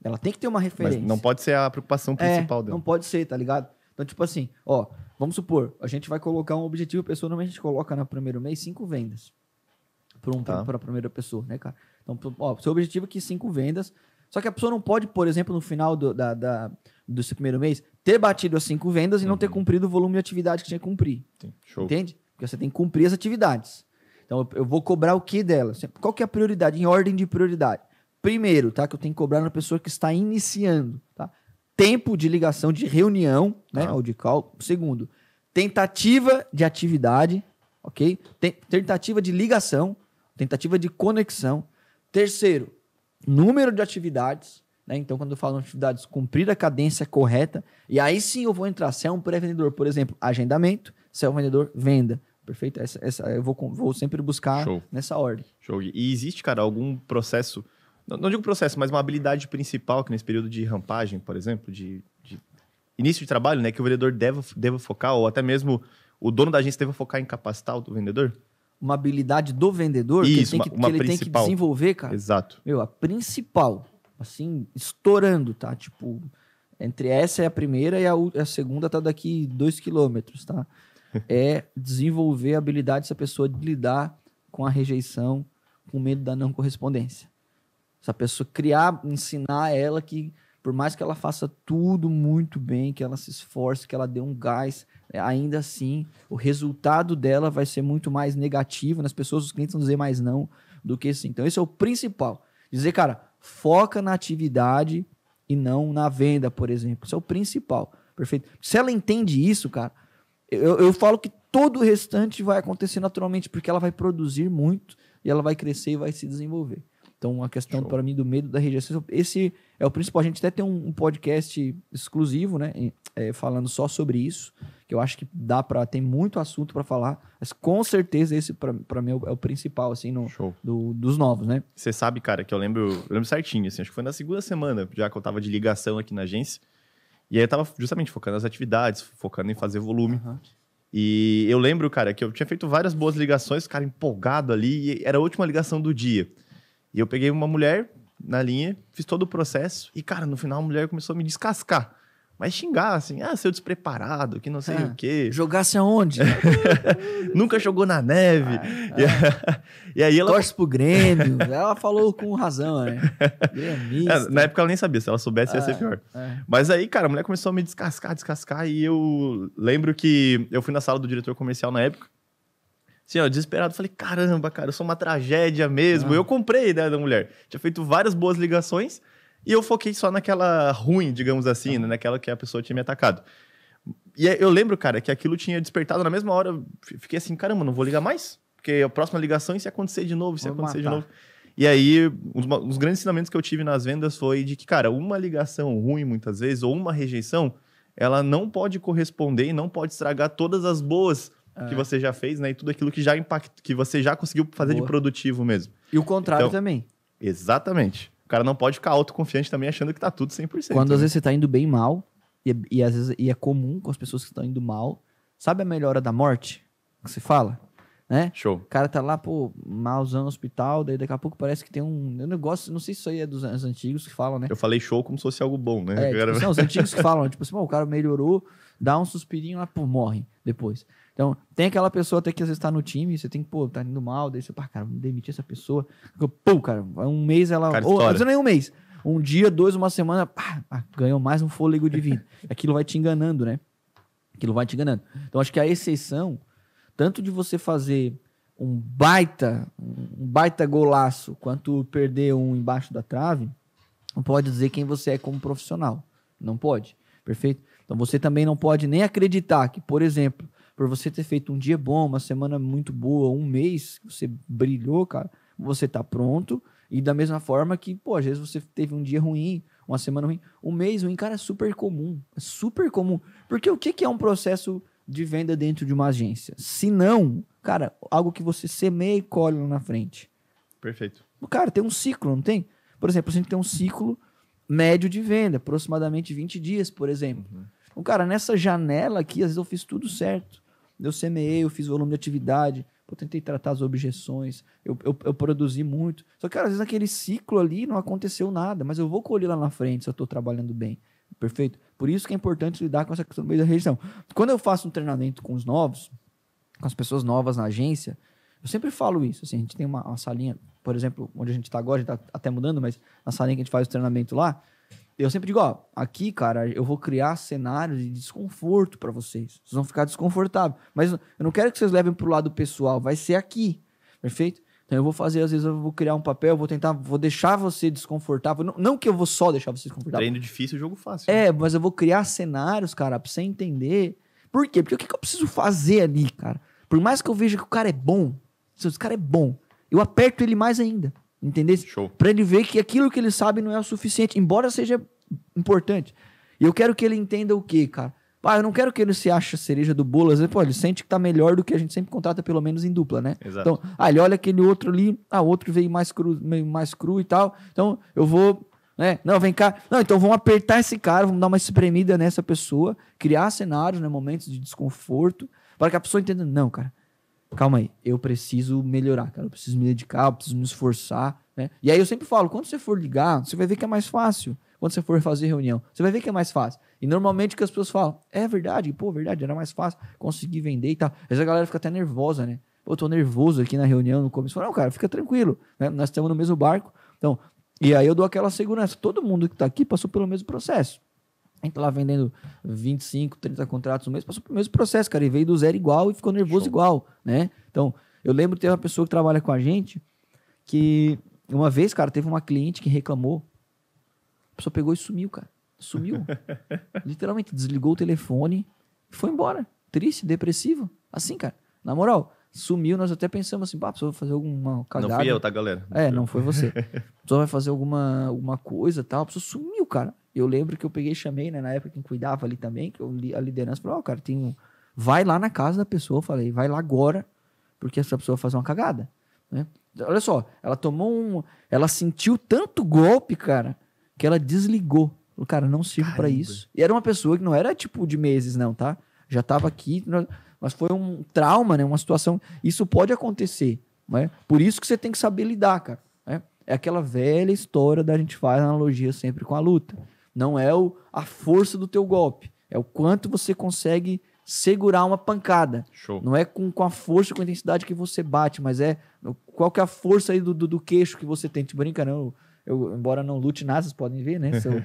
Ela tem que ter uma referência. Mas não pode ser a preocupação principal dela. Não pode ser, tá ligado? Então, tipo assim, vamos supor, a gente vai colocar um objetivo, a pessoa normalmente a gente coloca no primeiro mês 5 vendas para a primeira pessoa, né, cara? Então, seu objetivo é que 5 vendas, só que a pessoa não pode, por exemplo, no final do seu primeiro mês, ter batido as 5 vendas e não ter cumprido o volume de atividade que tinha que cumprir. Sim. Show. Entende? Porque você tem que cumprir as atividades. Então, eu vou cobrar o que dela? Qual que é a prioridade? Em ordem de prioridade. Primeiro, tá? Que eu tenho que cobrar na pessoa que está iniciando, tá? Tempo de ligação de reunião, né? Ou de call. Segundo, tentativa de atividade, ok? Tentativa de ligação, tentativa de conexão. Terceiro, número de atividades, né? Então, quando eu falo de atividades, cumprir a cadência correta. E aí sim eu vou entrar. Se é um pré-vendedor, por exemplo, agendamento. Se é um vendedor, venda. Perfeito? Essa eu vou sempre buscar nessa ordem. Show. E existe, cara, algum processo... Não digo processo, mas uma habilidade principal que nesse período de rampagem, por exemplo, de início de trabalho, né, que o vendedor deva focar, ou até mesmo o dono da agência deva focar em capacitar o vendedor? Uma habilidade do vendedor Isso, que ele tem que desenvolver, cara. Exato. A principal, assim, estourando, tá? Tipo, entre essa e a primeira e a segunda tá daqui 2 quilômetros, tá? É desenvolver a habilidade dessa pessoa de lidar com a rejeição, com medo da não correspondência. Essa pessoa ensinar ela que, por mais que ela faça tudo muito bem, que ela se esforce, que ela dê um gás, ainda assim, o resultado dela vai ser muito mais negativo nas pessoas, os clientes vão dizer mais não do que sim. Então, esse é o principal. Dizer, cara, foca na atividade e não na venda, por exemplo. Isso é o principal. Perfeito? Se ela entende isso, cara, eu falo que todo o restante vai acontecer naturalmente, porque ela vai produzir muito e ela vai crescer e vai se desenvolver. Então, a questão, Show. para mim, do medo da rejeição, esse é o principal. A gente até tem um podcast exclusivo, né? Falando só sobre isso, que eu acho que tem muito assunto para falar, mas com certeza esse, para mim, é o principal, assim, Show. dos novos, né? Você sabe, cara, que eu lembro certinho, assim, acho que foi na segunda semana, já que eu tava de ligação aqui na agência. E aí eu tava justamente focando nas atividades, focando em fazer volume. Uhum. E eu lembro, cara, que eu tinha feito várias boas ligações, cara, empolgado ali, e era a última ligação do dia. E eu peguei uma mulher na linha, fiz todo o processo, e, cara, no final a mulher começou a me descascar. Mas xingar, assim, seu despreparado, que não sei o quê. Jogasse aonde? Nunca jogou na neve. E aí ela... Torce pro Grêmio. Ela falou com razão, né? Gremista. Na época ela nem sabia, se ela soubesse ia ser pior. Mas aí, cara, a mulher começou a me descascar, e eu lembro que eu fui na sala do diretor comercial na época, assim, ó, desesperado, falei, caramba, cara, eu sou uma tragédia mesmo. Eu comprei a ideia da mulher. Tinha feito várias boas ligações, e eu foquei só naquela ruim, digamos assim, né? Naquela que a pessoa tinha me atacado. E eu lembro, cara, que aquilo tinha despertado na mesma hora. Eu fiquei assim, caramba, não vou ligar mais? Porque a próxima ligação, e se acontecer de novo, de novo. E aí, uns grandes ensinamentos que eu tive nas vendas foi de que, cara, uma ligação ruim, muitas vezes, ou uma rejeição, ela não pode corresponder e não pode estragar todas as boas que você já fez, né? E tudo aquilo que já que você já conseguiu fazer de produtivo mesmo. E o contrário também. Exatamente. O cara não pode ficar autoconfiante também achando que tá tudo 100%. Quando às vezes você tá indo bem mal, e às vezes é comum com as pessoas que estão indo mal, sabe a melhora da morte que se fala? Né? Show. O cara tá lá, pô, malzão no hospital, daí daqui a pouco parece que tem um negócio, não sei se isso aí é dos antigos que falam, né? Eu falei show como se fosse algo bom, né? Tipo, são os antigos que falam, tipo assim, o cara melhorou, dá um suspirinho lá, pô, morre depois. Então, tem aquela pessoa até que às vezes tá no time, você tem que, pô, tá indo mal, daí você, pá, cara, vamos demitir essa pessoa. Pô, cara, um mês ela... Ou, não nem um mês. Um dia, 2, uma semana, pá, ganhou mais um fôlego divino. Aquilo vai te enganando, né? Aquilo vai te enganando. Então, acho que a exceção, tanto de você fazer um baita golaço, quanto perder um embaixo da trave, não pode dizer quem você é como profissional. Não pode. Perfeito? Então, você também não pode nem acreditar que, por exemplo, por você ter feito um dia bom, uma semana muito boa, um mês que você brilhou, cara, você tá pronto. E da mesma forma que, pô, às vezes você teve um dia ruim, uma semana ruim, um mês ruim, cara, é super comum. É super comum. Porque o que é um processo de venda dentro de uma agência? Se não, cara, algo que você semeia e colhe lá na frente. Perfeito. Cara, tem um ciclo, não tem? Por exemplo, a gente tem um ciclo médio de venda, aproximadamente 20 dias, por exemplo. Então, cara, nessa janela aqui, às vezes eu fiz tudo certo. Eu semeei, eu fiz volume de atividade, eu tentei tratar as objeções, eu produzi muito. Só que, cara, às vezes aquele ciclo ali não aconteceu nada, mas eu vou colher lá na frente se eu estou trabalhando bem. Perfeito? Por isso que é importante lidar com essa questão do meio da rejeição. Quando eu faço um treinamento com os novos, com as pessoas novas na agência, eu sempre falo isso. Assim, a gente tem uma salinha, por exemplo, onde a gente está agora, a gente está até mudando, mas na salinha que a gente faz o treinamento lá, eu sempre digo, ó, aqui, cara, eu vou criar cenários de desconforto para vocês. Vocês vão ficar desconfortáveis. Mas eu não quero que vocês levem pro lado pessoal, vai ser aqui. Perfeito? Então eu vou fazer, às vezes eu vou criar um papel, vou deixar você desconfortável. Não que eu vou só deixar você desconfortável. Treino difícil, jogo fácil. Né? Mas eu vou criar cenários, cara, pra você entender. Por quê? Porque o que eu preciso fazer ali, cara? Por mais que eu veja que o cara é bom, se esse cara é bom, eu aperto ele mais ainda. Entendeu? Show. Pra ele ver que aquilo que ele sabe não é o suficiente, embora seja importante. E eu quero que ele entenda o quê, cara? Eu não quero que ele se ache a cereja do bolo. Às vezes, ele sente que tá melhor do que a gente sempre contrata, pelo menos em dupla, né? Exato. Então, ele olha aquele outro ali, o outro veio meio mais cru e tal. Então, eu vou, né? Não, vem cá. Não, então vamos apertar esse cara, vamos dar uma espremida nessa pessoa, criar cenários, né? Momentos de desconforto, para que a pessoa entenda, não, cara, calma aí, eu preciso melhorar, cara, eu preciso me dedicar, eu preciso me esforçar, né? E aí eu sempre falo, quando você for ligar, você vai ver que é mais fácil. Quando você for fazer reunião, você vai ver que é mais fácil. E normalmente o que as pessoas falam, é verdade, verdade, era mais fácil conseguir vender e tal. Às vezes a galera fica até nervosa, né? Eu tô nervoso aqui na reunião, no começo. Não, cara, fica tranquilo, né? Nós estamos no mesmo barco. Então, e aí eu dou aquela segurança. Todo mundo que tá aqui passou pelo mesmo processo. A gente tá lá vendendo 25, 30 contratos no mês, passou pelo mesmo processo, cara. E veio do zero igual e ficou nervoso Show. igual, né? Então, eu lembro que teve uma pessoa que trabalha com a gente que uma vez, cara, teve uma cliente que reclamou. A pessoa pegou e sumiu, cara. Sumiu. Literalmente, desligou o telefone e foi embora. Triste, depressivo. Assim, cara. Na moral, sumiu, nós até pensamos assim, pá, a pessoa vai fazer alguma cagada. Não fui eu, tá, galera? Não foi você. A pessoa vai fazer alguma coisa e tal, a pessoa sumiu, cara. Eu lembro que eu peguei e chamei, né, na época quem cuidava ali também, que a liderança falou, cara, vai lá na casa da pessoa, eu falei, vai lá agora, porque essa pessoa vai fazer uma cagada, né? Olha só, ela sentiu tanto golpe, cara, que ela desligou. Falou, cara, não sirvo pra isso. E era uma pessoa que não era tipo de meses, não, tá? Já tava aqui, mas foi um trauma, né? Uma situação. Isso pode acontecer, né? Por isso que você tem que saber lidar, cara. Né? É aquela velha história da gente faz analogia sempre com a luta. Não é a força do teu golpe, é o quanto você consegue segurar uma pancada. Show. Não é com a força, com a intensidade que você bate, mas é qual que é a força aí do queixo que você tem. Te brinca, não. Eu, embora não lute nada, vocês podem ver, né? Se eu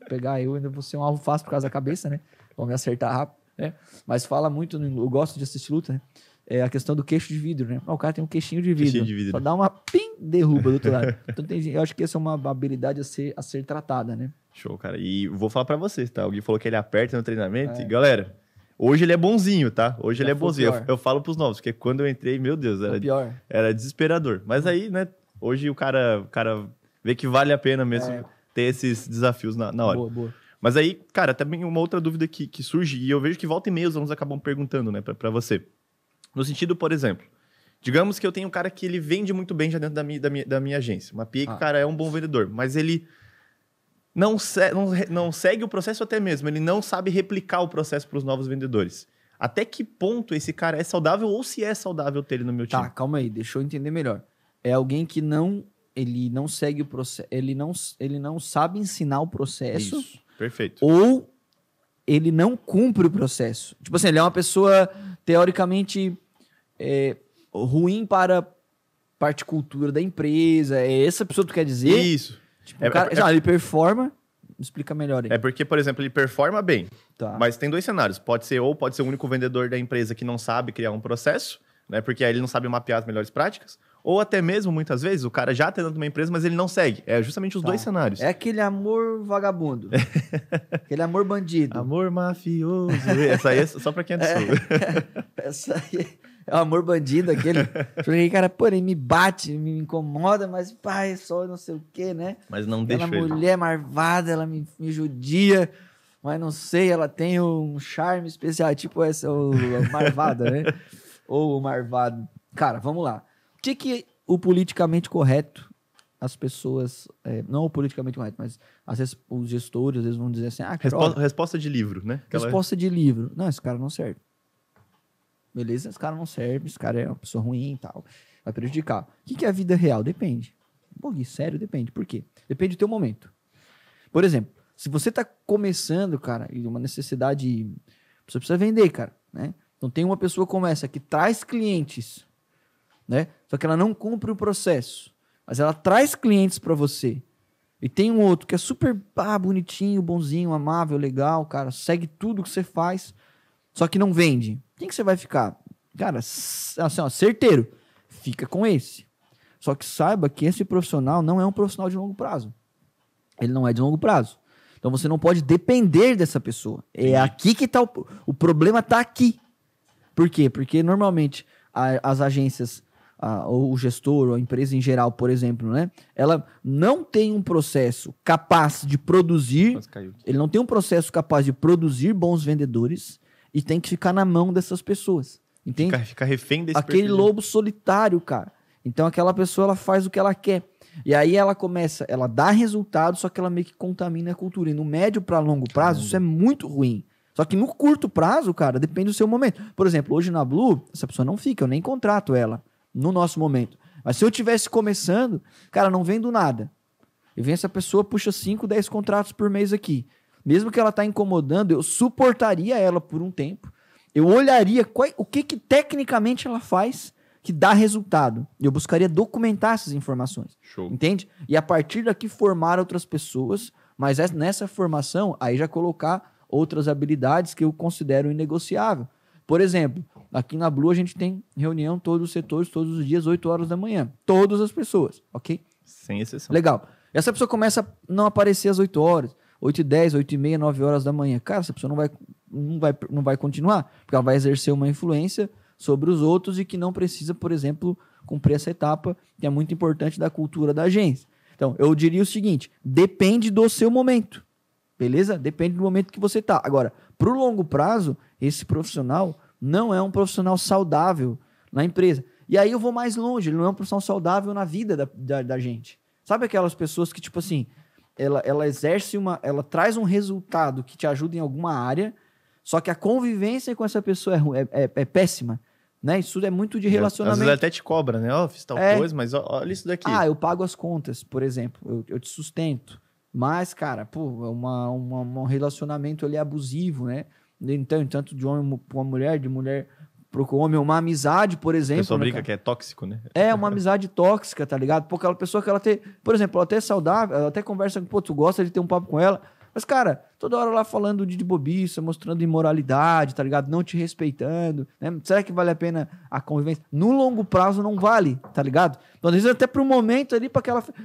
pegar eu, ainda vou ser um alvo fácil por causa da cabeça, né? Vou me acertar rápido, né? Mas fala muito, eu gosto de assistir luta, né? É a questão do queixo de vidro, né? O cara tem um queixinho de vidro. Queixinho de vidro. Só dá uma pim, derruba do outro lado. Então eu acho que essa é uma habilidade a ser tratada, né? Show, cara. E vou falar pra vocês, tá? Alguém falou que ele aperta no treinamento. E, galera, hoje ele é bonzinho, tá? Hoje ele é bonzinho. Eu falo pros novos, porque quando eu entrei, meu Deus, era desesperador. Mas aí, né? Hoje o cara vê que vale a pena mesmo ter esses desafios na hora. Boa. Mas aí, cara, também uma outra dúvida que surge, e eu vejo que volta e meia os alunos acabam perguntando, né, pra você. No sentido, por exemplo, digamos que eu tenho um cara que ele vende muito bem já dentro da minha agência. Uma PA que o cara é um bom vendedor, mas ele não segue o processo até mesmo, ele não sabe replicar o processo para os novos vendedores. Até que ponto esse cara é saudável ou se é saudável ter ele no meu time? Tá, calma aí, deixa eu entender melhor. É alguém que ele não segue o processo, ele não sabe ensinar o processo. Isso, perfeito. Ou ele não cumpre o processo. Tipo assim, ele é uma pessoa teoricamente ruim para parte cultura da empresa. É essa pessoa que tu quer dizer? Isso. Tipo, ele performa. Explica melhor aí. É porque, por exemplo, ele performa bem. Tá. Mas tem dois cenários. Pode ser o único vendedor da empresa que não sabe criar um processo, né? Porque aí ele não sabe mapear as melhores práticas. Ou até mesmo, muitas vezes, o cara já está dentro de uma empresa, mas ele não segue. É justamente os dois cenários. É aquele amor vagabundo. Aquele amor bandido. Amor mafioso. Essa aí é só pra quem é do sul. Essa aí é o amor bandido, aquele. Porque, cara, pô, ele me bate, me incomoda, mas, pai, só não sei o quê, né? Mas não deixa ele. Aquela mulher marvada, ela me judia, mas não sei, ela tem um charme especial, tipo essa, o marvada, né? Ou o marvado. Cara, vamos lá. O que o politicamente correto, as pessoas, não o politicamente correto, mas às vezes os gestores às vezes vão dizer assim, resposta de livro, né? Resposta de livro. Não, esse cara não serve. Beleza, esse cara não serve, esse cara é uma pessoa ruim e tal, vai prejudicar. O que é a vida real? Depende. Sério, depende. Por quê? Depende do teu momento. Por exemplo, se você tá começando, cara, e uma necessidade, você precisa vender, cara, né? Então tem uma pessoa como essa que traz clientes, né? Só que ela não cumpre o processo, mas ela traz clientes para você. E tem um outro que é super bonitinho, bonzinho, amável, legal, cara, segue tudo que você faz, só que não vende. Quem que você vai ficar? Cara, assim, ó, certeiro, fica com esse. Só que saiba que esse profissional não é um profissional de longo prazo. Ele não é de longo prazo. Então você não pode depender dessa pessoa. É aqui que tá o problema, tá aqui. Por quê? Porque normalmente as agências, ou o gestor, ou a empresa em geral, por exemplo, né? Ela não tem um processo capaz de produzir. Ele não tem um processo capaz de produzir bons vendedores e tem que ficar na mão dessas pessoas. Entende? Fica refém desse aquele perfil. Lobo solitário, cara. Então aquela pessoa, ela faz o que ela quer. E aí ela dá resultado, só que ela meio que contamina a cultura. E no médio para longo prazo, isso é muito ruim. Só que no curto prazo, cara, depende do seu momento. Por exemplo, hoje na Blue, essa pessoa não fica, eu nem contrato ela no nosso momento. Mas se eu tivesse começando, cara, não vendo nada. E vem essa pessoa, puxa 5, 10 contratos por mês aqui. Mesmo que ela tá incomodando, eu suportaria ela por um tempo. Eu olharia o que tecnicamente ela faz que dá resultado. Eu buscaria documentar essas informações. Show. Entende? E a partir daqui formar outras pessoas, mas nessa formação, aí já colocar outras habilidades que eu considero inegociável. Por exemplo, aqui na Blue a gente tem reunião todos os setores, todos os dias, 8 horas da manhã. Todas as pessoas, ok? Sem exceção. Legal. Essa pessoa começa a não aparecer às 8 horas, 8h10, 8h30, 9 horas da manhã. Cara, essa pessoa não vai continuar, porque ela vai exercer uma influência sobre os outros e que não precisa, por exemplo, cumprir essa etapa que é muito importante da cultura da agência. Então, eu diria o seguinte, depende do seu momento, beleza? Depende do momento que você está. Agora, para o longo prazo, esse profissional não é um profissional saudável na empresa. E aí eu vou mais longe, ele não é um profissional saudável na vida da gente. Sabe aquelas pessoas que, tipo assim, ela exerce ela traz um resultado que te ajuda em alguma área, só que a convivência com essa pessoa é péssima, né? Isso é muito de relacionamento. Às vezes até te cobra, né? Ó, fiz tal coisa, mas olha isso daqui. Eu pago as contas, por exemplo, eu te sustento. Mas, cara, pô, é um relacionamento ali abusivo, né? Então, tanto de homem para uma mulher, de mulher para o homem, uma amizade, por exemplo. A pessoa né, brinca cara? que é tóxico, né? É uma amizade tóxica, tá ligado? Porque aquela pessoa que ela tem, por exemplo, ela até é saudável, ela até conversa com, pô, tu gosta de ter um papo com ela, mas, cara, toda hora lá falando de bobiça, mostrando imoralidade, tá ligado? Não te respeitando, né? Será que vale a pena a convivência? No longo prazo não vale, tá ligado? Então, às vezes até pro momento ali,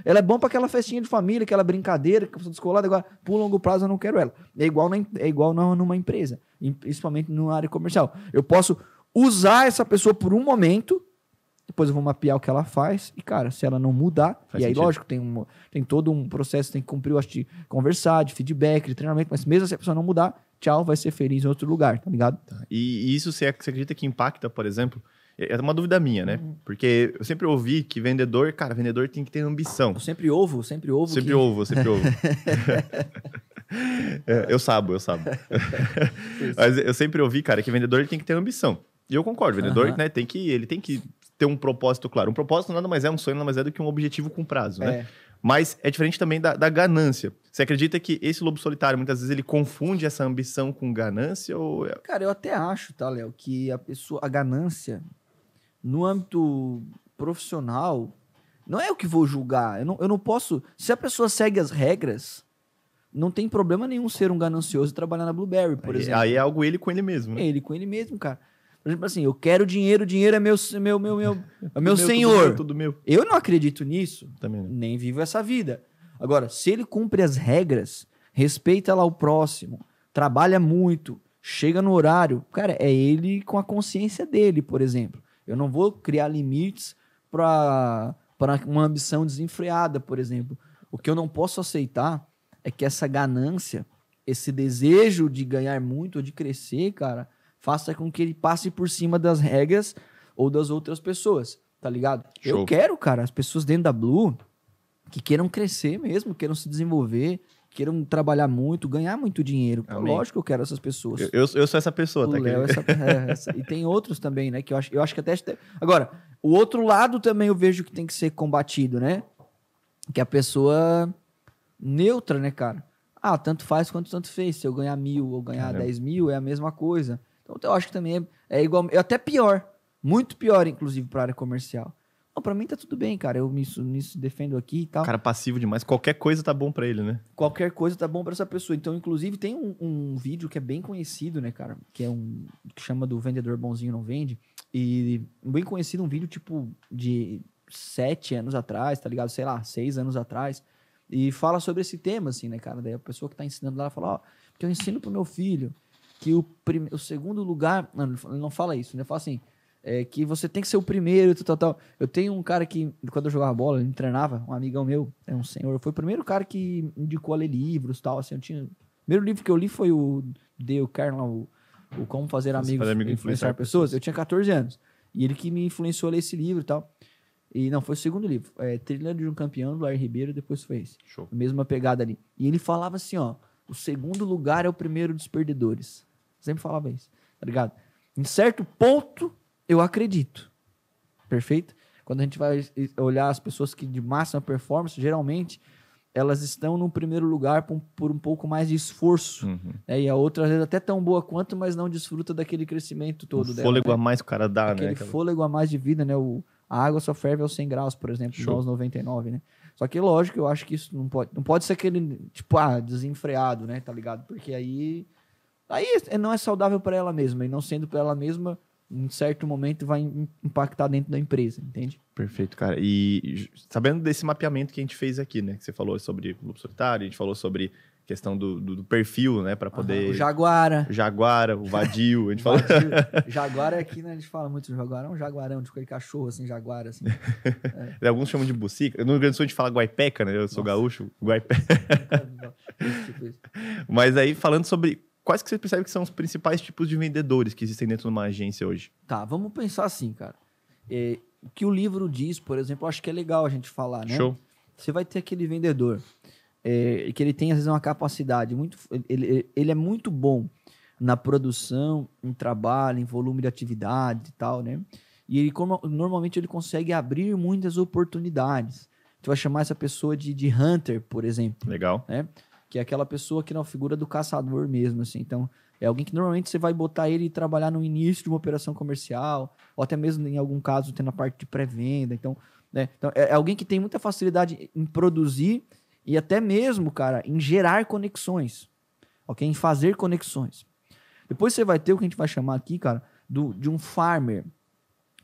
ela é bom pra aquela festinha de família, aquela brincadeira, que eu sou descolado, agora, pro longo prazo eu não quero ela. É igual numa empresa, principalmente numa área comercial. Eu posso usar essa pessoa por um momento, depois eu vou mapear o que ela faz, e, cara, se ela não mudar, Faz e aí, sentido. lógico, tem todo um processo, tem que cumprir, eu acho, de conversar, de feedback, de treinamento, mas mesmo se a pessoa não mudar, tchau, vai ser feliz em outro lugar, tá ligado? E isso você acredita que impacta, por exemplo? É uma dúvida minha, né? Porque eu sempre ouvi que vendedor tem que ter ambição. Eu sempre ouvo. Sempre ouvo. Eu sabo. Mas eu sempre ouvi, cara, que vendedor tem que ter ambição. E eu concordo, vendedor, né, ele tem que ter um propósito claro. Um propósito nada mais é um sonho, nada mais é do que um objetivo com prazo, né? Mas é diferente também da ganância. Você acredita que esse lobo solitário, muitas vezes, ele confunde essa ambição com ganância? Ou... Cara, eu até acho, tá, Léo, que a ganância, no âmbito profissional, não é o que vou julgar. Eu não posso... Se a pessoa segue as regras, não tem problema nenhum ser um ganancioso e trabalhar na Blueberry, por exemplo. Aí é algo ele com ele mesmo, né? Ele com ele mesmo, cara. Por exemplo, assim, eu quero dinheiro é meu Tudo senhor. Tudo meu. Eu não acredito nisso, Também não. nem vivo essa vida. Agora, se ele cumpre as regras, respeita lá o próximo, trabalha muito, chega no horário, cara, é ele com a consciência dele, por exemplo. Eu não vou criar limites para uma ambição desenfreada, por exemplo. O que eu não posso aceitar é que essa ganância, esse desejo de ganhar muito ou de crescer, cara, faça com que ele passe por cima das regras ou das outras pessoas, tá ligado? Show. Eu quero, cara, as pessoas dentro da Blue que queiram crescer mesmo, queiram se desenvolver, queiram trabalhar muito, ganhar muito dinheiro. Lógico que eu quero essas pessoas. Eu sou essa pessoa, O tá? Léo, e tem outros também, né? Que eu acho que até... Agora, o outro lado também eu vejo que tem que ser combatido, né? Que é a pessoa neutra, né, cara? Tanto faz quanto tanto fez. Se eu ganhar 1.000 ou ganhar 10 mil, é a mesma coisa. Então, eu acho que também é igual... É até pior. Muito pior, inclusive, para a área comercial. Não, pra mim tá tudo bem, cara. Eu me defendo aqui e tal. Cara passivo demais. Qualquer coisa tá bom pra ele, né? Qualquer coisa tá bom pra essa pessoa. Então, inclusive, tem um vídeo que é bem conhecido, né, cara? Que chama do Vendedor Bonzinho Não Vende. E bem conhecido, um vídeo, tipo, de 7 anos atrás, tá ligado? Sei lá, 6 anos atrás. E fala sobre esse tema, assim, né, cara? Daí a pessoa que tá ensinando lá fala, porque eu ensino pro meu filho que o segundo lugar... Não, ele não fala isso, né? Ele fala assim... que você tem que ser o primeiro, tal. Eu tenho um cara que, quando eu jogava bola, ele me treinava, um amigão meu, um senhor, foi o primeiro cara que me indicou a ler livros, tal, assim, o primeiro livro que eu li foi o Dale Carnegie, o Como Fazer Amigos e Influenciar Pessoas. Eu tinha 14 anos, e ele que me influenciou a ler esse livro e tal. E não, foi o segundo livro, Trilha de um Campeão, do Larry Ribeiro, depois foi esse. Show. Mesma pegada ali. E ele falava assim, o segundo lugar é o primeiro dos perdedores. Sempre falava isso, tá ligado? Em certo ponto... eu acredito. Perfeito? Quando a gente vai olhar as pessoas que de máxima performance, geralmente, elas estão no primeiro lugar por um pouco mais de esforço. Uhum. E a outra, às vezes, até tão boa quanto, mas não desfruta daquele crescimento todo dela. Fôlego né? a mais que o cara dá, Aquele né? fôlego a mais de vida, né? A água só ferve aos 100 graus, por exemplo, não aos 99, né? Só que, lógico, eu acho que isso não pode ser aquele, tipo, desenfreado, né? Tá ligado? Porque aí não é saudável para ela mesma. E não sendo para ela mesma, em certo momento vai impactar dentro da empresa, entende? Perfeito, cara. E sabendo desse mapeamento que a gente fez aqui, né? Que você falou sobre lobo solitário, a gente falou sobre questão do perfil, né? Para poder... O Jaguara. O Jaguara, o Vadio, a gente fala... Jaguara aqui, né? A gente fala muito do Jaguara. É um jaguarão, de aquele cachorro, assim, Jaguara, assim. Alguns chamam de bucica. No Rio Grande do Sul a gente fala guaipeca, né? Eu sou gaúcho, guaipeca. Mas aí, falando sobre... Quais que você percebe que são os principais tipos de vendedores que existem dentro de uma agência hoje? Tá, vamos pensar assim, cara. O que o livro diz, por exemplo, eu acho que é legal a gente falar, né? Show. Você vai ter aquele vendedor que ele tem, às vezes, uma capacidade muito... Ele é muito bom na produção, em trabalho, em volume de atividade e tal, né? E ele, normalmente ele consegue abrir muitas oportunidades. Você vai chamar essa pessoa de hunter, por exemplo. Legal. Né? Que é aquela pessoa que é uma figura do caçador mesmo, assim. Então, é alguém que normalmente você vai botar ele e trabalhar no início de uma operação comercial, ou até mesmo, em algum caso, tem na parte de pré-venda. Então, né? Então, é alguém que tem muita facilidade em produzir e até mesmo, cara, em gerar conexões. Ok? Em fazer conexões. Depois você vai ter o que a gente vai chamar aqui, cara, de um farmer,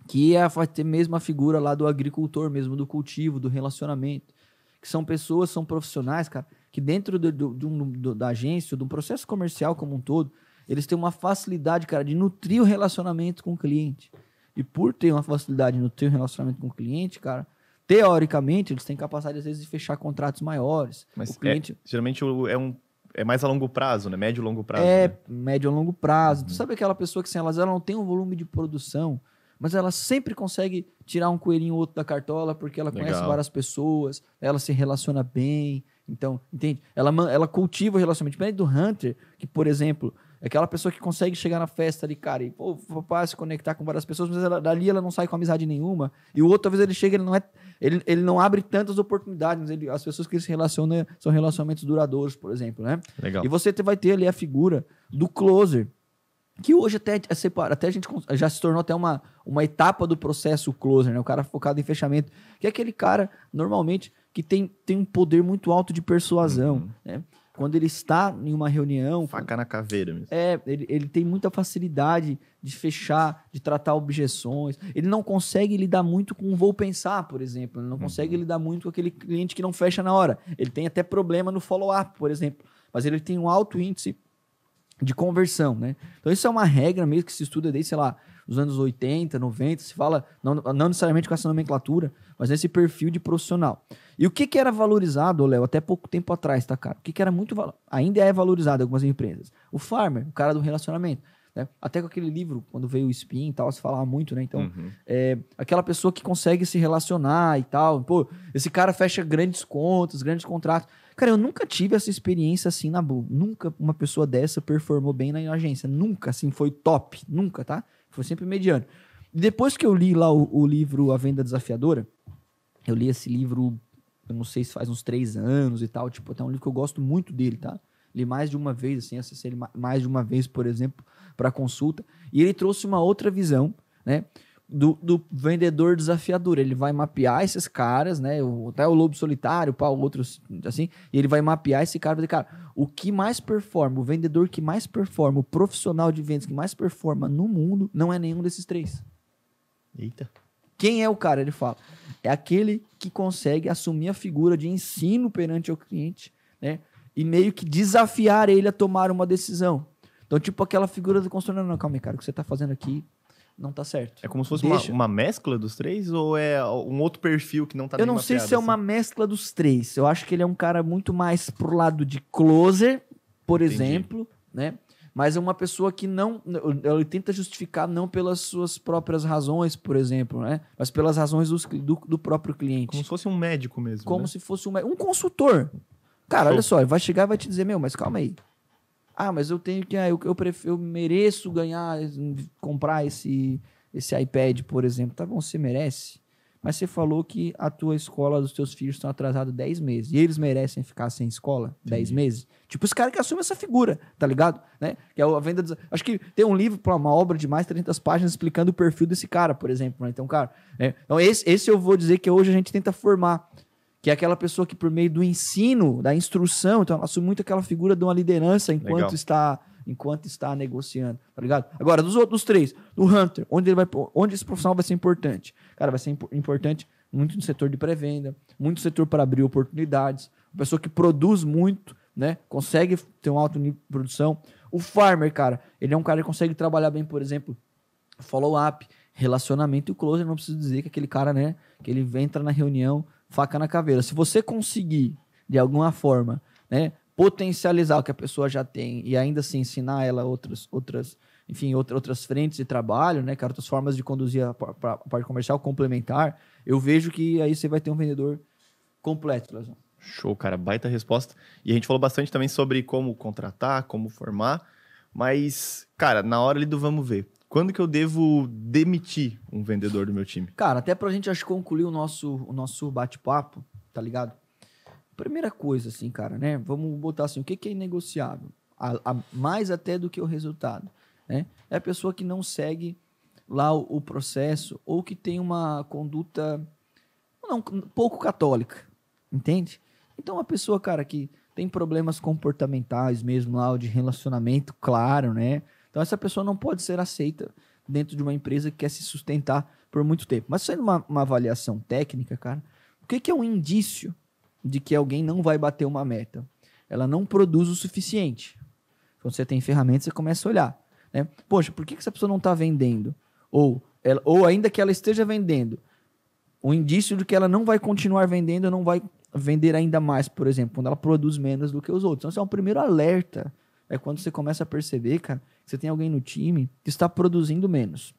que vai ter mesmo a figura lá do agricultor mesmo, do cultivo, do relacionamento. Que são pessoas, são profissionais, cara, que dentro da agência, do processo comercial como um todo, eles têm uma facilidade, cara, de nutrir o relacionamento com o cliente. E por ter uma facilidade de nutrir o relacionamento com o cliente, cara, teoricamente, eles têm capacidade, às vezes, de fechar contratos maiores. Mas o cliente... geralmente é mais a longo prazo, né? Médio e longo prazo. Né? Médio a longo prazo. Tu sabe aquela pessoa que, assim, ela não tem um volume de produção, mas ela sempre consegue tirar um coelhinho ou outro da cartola porque ela conhece várias pessoas, ela se relaciona bem. Então, entende? Ela cultiva o relacionamento. Diferente do hunter, que, por exemplo, é aquela pessoa que consegue chegar na festa ali, cara, e se conectar com várias pessoas, mas dali ela não sai com amizade nenhuma. E o outro, talvez ele chegue, ele não abre tantas oportunidades. As pessoas que ele se relacionam são relacionamentos duradouros, por exemplo, né? Legal. E você vai ter ali a figura do closer, que hoje até a gente já se tornou até uma etapa do processo closer, né? O cara focado em fechamento, que é aquele cara, normalmente, que tem um poder muito alto de persuasão, né? Quando ele está em uma reunião... Faca na caveira mesmo. Ele tem muita facilidade de fechar, de tratar objeções. Ele não consegue lidar muito com o vou pensar, por exemplo. Ele não consegue lidar muito com aquele cliente que não fecha na hora. Ele tem até problema no follow-up, por exemplo. Mas ele tem um alto índice de conversão, né? Então, isso é uma regra mesmo que se estuda desde, sei lá, os anos 80, 90, se fala, não necessariamente com essa nomenclatura, mas nesse perfil de profissional. E o que era valorizado, Léo, até pouco tempo atrás, tá, cara? O que era ainda é valorizado em algumas empresas? O farmer, o cara do relacionamento. Né? Até com aquele livro, quando veio o Spin e tal, se falava muito, né? Então, aquela pessoa que consegue se relacionar e tal. Pô, esse cara fecha grandes contas, grandes contratos. Cara, eu nunca tive essa experiência assim na boa. Nunca uma pessoa dessa performou bem na agência. Nunca, assim, foi top. Nunca, tá? Foi sempre mediano. E depois que eu li lá o livro A Venda Desafiadora, eu li esse livro, eu não sei se faz uns 3 anos e tal. Tipo, até um livro que eu gosto muito dele, tá? Li mais de uma vez, assim, acessei ele mais de uma vez, por exemplo, para consulta. E ele trouxe uma outra visão, né? Do vendedor desafiador. Ele vai mapear esses caras, né? Até o Lobo Solitário, outros assim, e ele vai mapear esse cara e vai dizer, cara, o que mais performa, o vendedor que mais performa, o profissional de vendas que mais performa no mundo, não é nenhum desses 3. Eita. Quem é o cara? Ele fala. É aquele que consegue assumir a figura de ensino perante o cliente, né? E meio que desafiar ele a tomar uma decisão. Então, tipo aquela figura do consultor, não, calma aí, cara, o que você tá fazendo aqui não tá certo. É como se fosse uma mescla dos 3 ou é um outro perfil que não tá Eu não sei se é uma mescla dos 3. Eu acho que ele é um cara muito mais pro lado de closer, por exemplo, né? Mas é uma pessoa que ele tenta justificar não pelas suas próprias razões, por exemplo, né? Mas pelas razões do próprio cliente. Como se fosse um médico mesmo, Como né? se fosse um consultor. Cara, olha só, ele vai chegar e vai te dizer, mas calma aí. Mas eu tenho que... Eu mereço comprar esse iPad, por exemplo. Tá bom, você merece. Mas você falou que a tua escola dos teus filhos estão atrasados 10 meses. E eles merecem ficar sem escola 10 meses? Tipo, esse cara que assume essa figura, tá ligado? Né? Que é a venda... Acho que tem um livro, uma obra de mais de 300 páginas explicando o perfil desse cara, por exemplo. Né? Então, cara... Então, esse eu vou dizer que hoje a gente tenta formar. Que é aquela pessoa que, por meio do ensino, da instrução, então ela assume muito aquela figura de uma liderança enquanto está negociando, tá ligado? Agora, dos outros 3, do Hunter, onde esse profissional vai ser importante? Cara, vai ser importante muito no setor de pré-venda, muito no setor para abrir oportunidades, uma pessoa que produz muito, né? Consegue ter um alto nível de produção. O farmer, cara, ele é um cara que consegue trabalhar bem, por exemplo, follow-up, relacionamento e o closer, não preciso dizer que aquele cara, né, que ele entra na reunião, faca na caveira. Se você conseguir, de alguma forma, né, potencializar o que a pessoa já tem e ainda assim ensinar ela outras frentes de trabalho, né, cara, outras formas de conduzir a parte comercial complementar, eu vejo que aí você vai ter um vendedor completo, Leozão. Show, cara, baita resposta. E a gente falou bastante também sobre como contratar, como formar, mas, cara, na hora ali do vamos ver, quando que eu devo demitir um vendedor do meu time? Cara, até pra gente, acho, concluir o nosso bate-papo, tá ligado? Primeira coisa, assim, cara, né? Vamos botar assim, o que é inegociável? Mais até do que o resultado, né? É a pessoa que não segue lá o processo ou que tem uma conduta pouco católica, entende? Então, uma pessoa, cara, que tem problemas comportamentais mesmo lá, de relacionamento, claro, né? Então, essa pessoa não pode ser aceita dentro de uma empresa que quer se sustentar por muito tempo. Mas sendo uma avaliação técnica, cara, o que é um indício de que alguém não vai bater uma meta? Ela não produz o suficiente. Quando você tem ferramentas, você começa a olhar, né? Poxa, por que essa pessoa não está vendendo? Ou ainda que ela esteja vendendo, o indício de que ela não vai continuar vendendo, não vai vender ainda mais, por exemplo, quando ela produz menos do que os outros. Então, esse é um primeiro alerta. É quando você começa a perceber, cara, que você tem alguém no time que está produzindo menos.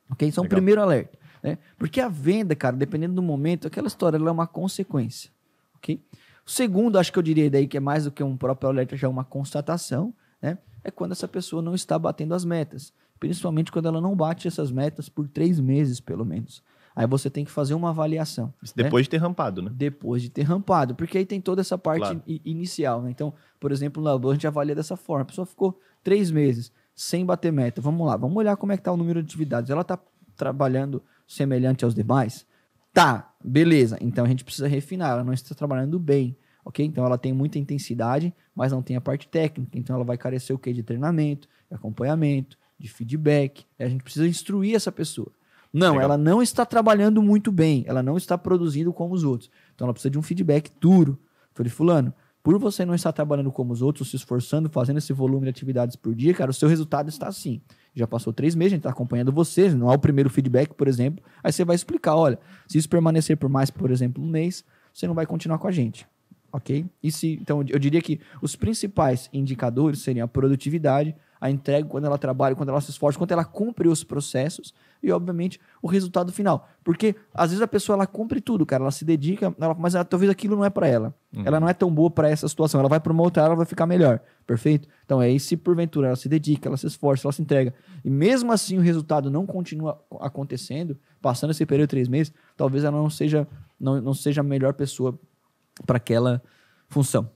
Ok? Isso é um primeiro alerta, né? Porque a venda, cara, dependendo do momento, aquela história ela é uma consequência. Ok? O segundo, acho que eu diria daí que é mais do que um próprio alerta, já é uma constatação, né? É quando essa pessoa não está batendo as metas. Principalmente quando ela não bate essas metas por 3 meses, pelo menos. Aí você tem que fazer uma avaliação. Isso depois, né, de ter rampado, né? Depois de ter rampado. Porque aí tem toda essa parte inicial, né? Então, por exemplo, lá a gente avalia dessa forma. A pessoa ficou 3 meses sem bater meta. Vamos lá, vamos olhar como é que está o número de atividades. Ela está trabalhando semelhante aos demais? Tá, beleza. Então a gente precisa refinar. Ela não está trabalhando bem, ok? Então ela tem muita intensidade, mas não tem a parte técnica. Então ela vai carecer o quê? De treinamento, de acompanhamento, de feedback. A gente precisa instruir essa pessoa. Não, legal. Ela não está trabalhando muito bem, ela não está produzindo como os outros. Então ela precisa de um feedback duro. Falei, fulano, por você não estar trabalhando como os outros, se esforçando, fazendo esse volume de atividades por dia, cara, o seu resultado está assim. Já passou 3 meses, a gente está acompanhando você, não é o primeiro feedback, por exemplo. Aí você vai explicar, olha, se isso permanecer por mais, por exemplo, 1 mês, você não vai continuar com a gente. Ok? Então, eu diria que os principais indicadores seriam a produtividade, a entrega, quando ela trabalha, quando ela se esforça, quando ela cumpre os processos e, obviamente, o resultado final. Porque, às vezes, a pessoa ela cumpre tudo, cara. Ela se dedica, mas talvez aquilo não é para ela. Ela não é tão boa para essa situação. Ela vai para uma outra área, ela vai ficar melhor. Perfeito? Então, aí, se porventura ela se dedica, ela se esforça, ela se entrega, e mesmo assim o resultado não continua acontecendo, passando esse período de 3 meses, talvez ela não seja a melhor pessoa para aquela função.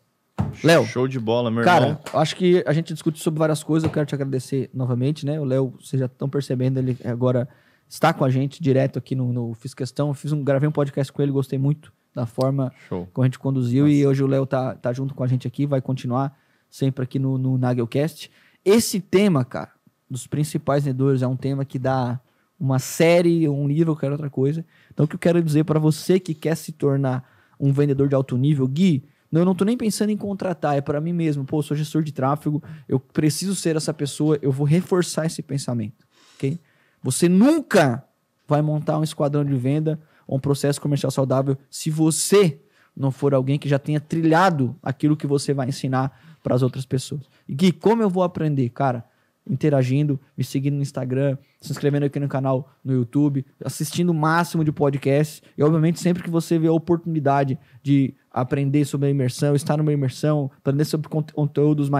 Léo, show de bola, meu cara, irmão. Acho que a gente discutiu sobre várias coisas. Eu quero te agradecer novamente, né? O Léo, vocês já estão percebendo, ele agora está com a gente direto aqui no Fiz Questão. Gravei um podcast com ele, gostei muito da forma como a gente conduziu. Nossa. E hoje o Léo tá junto com a gente aqui, vai continuar sempre aqui no Nagelcast. Esse tema, cara, dos principais vendedores, é um tema que dá uma série, um livro, qualquer outra coisa. Então, o que eu quero dizer para você que quer se tornar um vendedor de alto nível, Gui, eu não tô nem pensando em contratar, é para mim mesmo. Pô, eu sou gestor de tráfego, eu preciso ser essa pessoa, eu vou reforçar esse pensamento, ok? Você nunca vai montar um esquadrão de venda ou um processo comercial saudável se você não for alguém que já tenha trilhado aquilo que você vai ensinar para as outras pessoas. E Gui, como eu vou aprender? Cara, interagindo, me seguindo no Instagram, se inscrevendo aqui no canal no YouTube, assistindo o máximo de podcasts e, obviamente, sempre que você vê a oportunidade de aprender sobre a imersão, estar numa imersão, aprender sobre conteúdos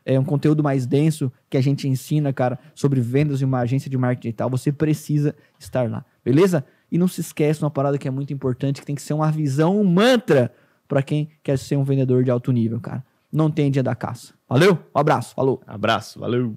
um conteúdo mais denso que a gente ensina, cara, sobre vendas de uma agência de marketing digital, você precisa estar lá, beleza? E não se esquece uma parada que é muito importante, que tem que ser uma visão, um mantra para quem quer ser um vendedor de alto nível, cara. Não tem dia da caça. Valeu? Um abraço. Falou. Abraço. Valeu.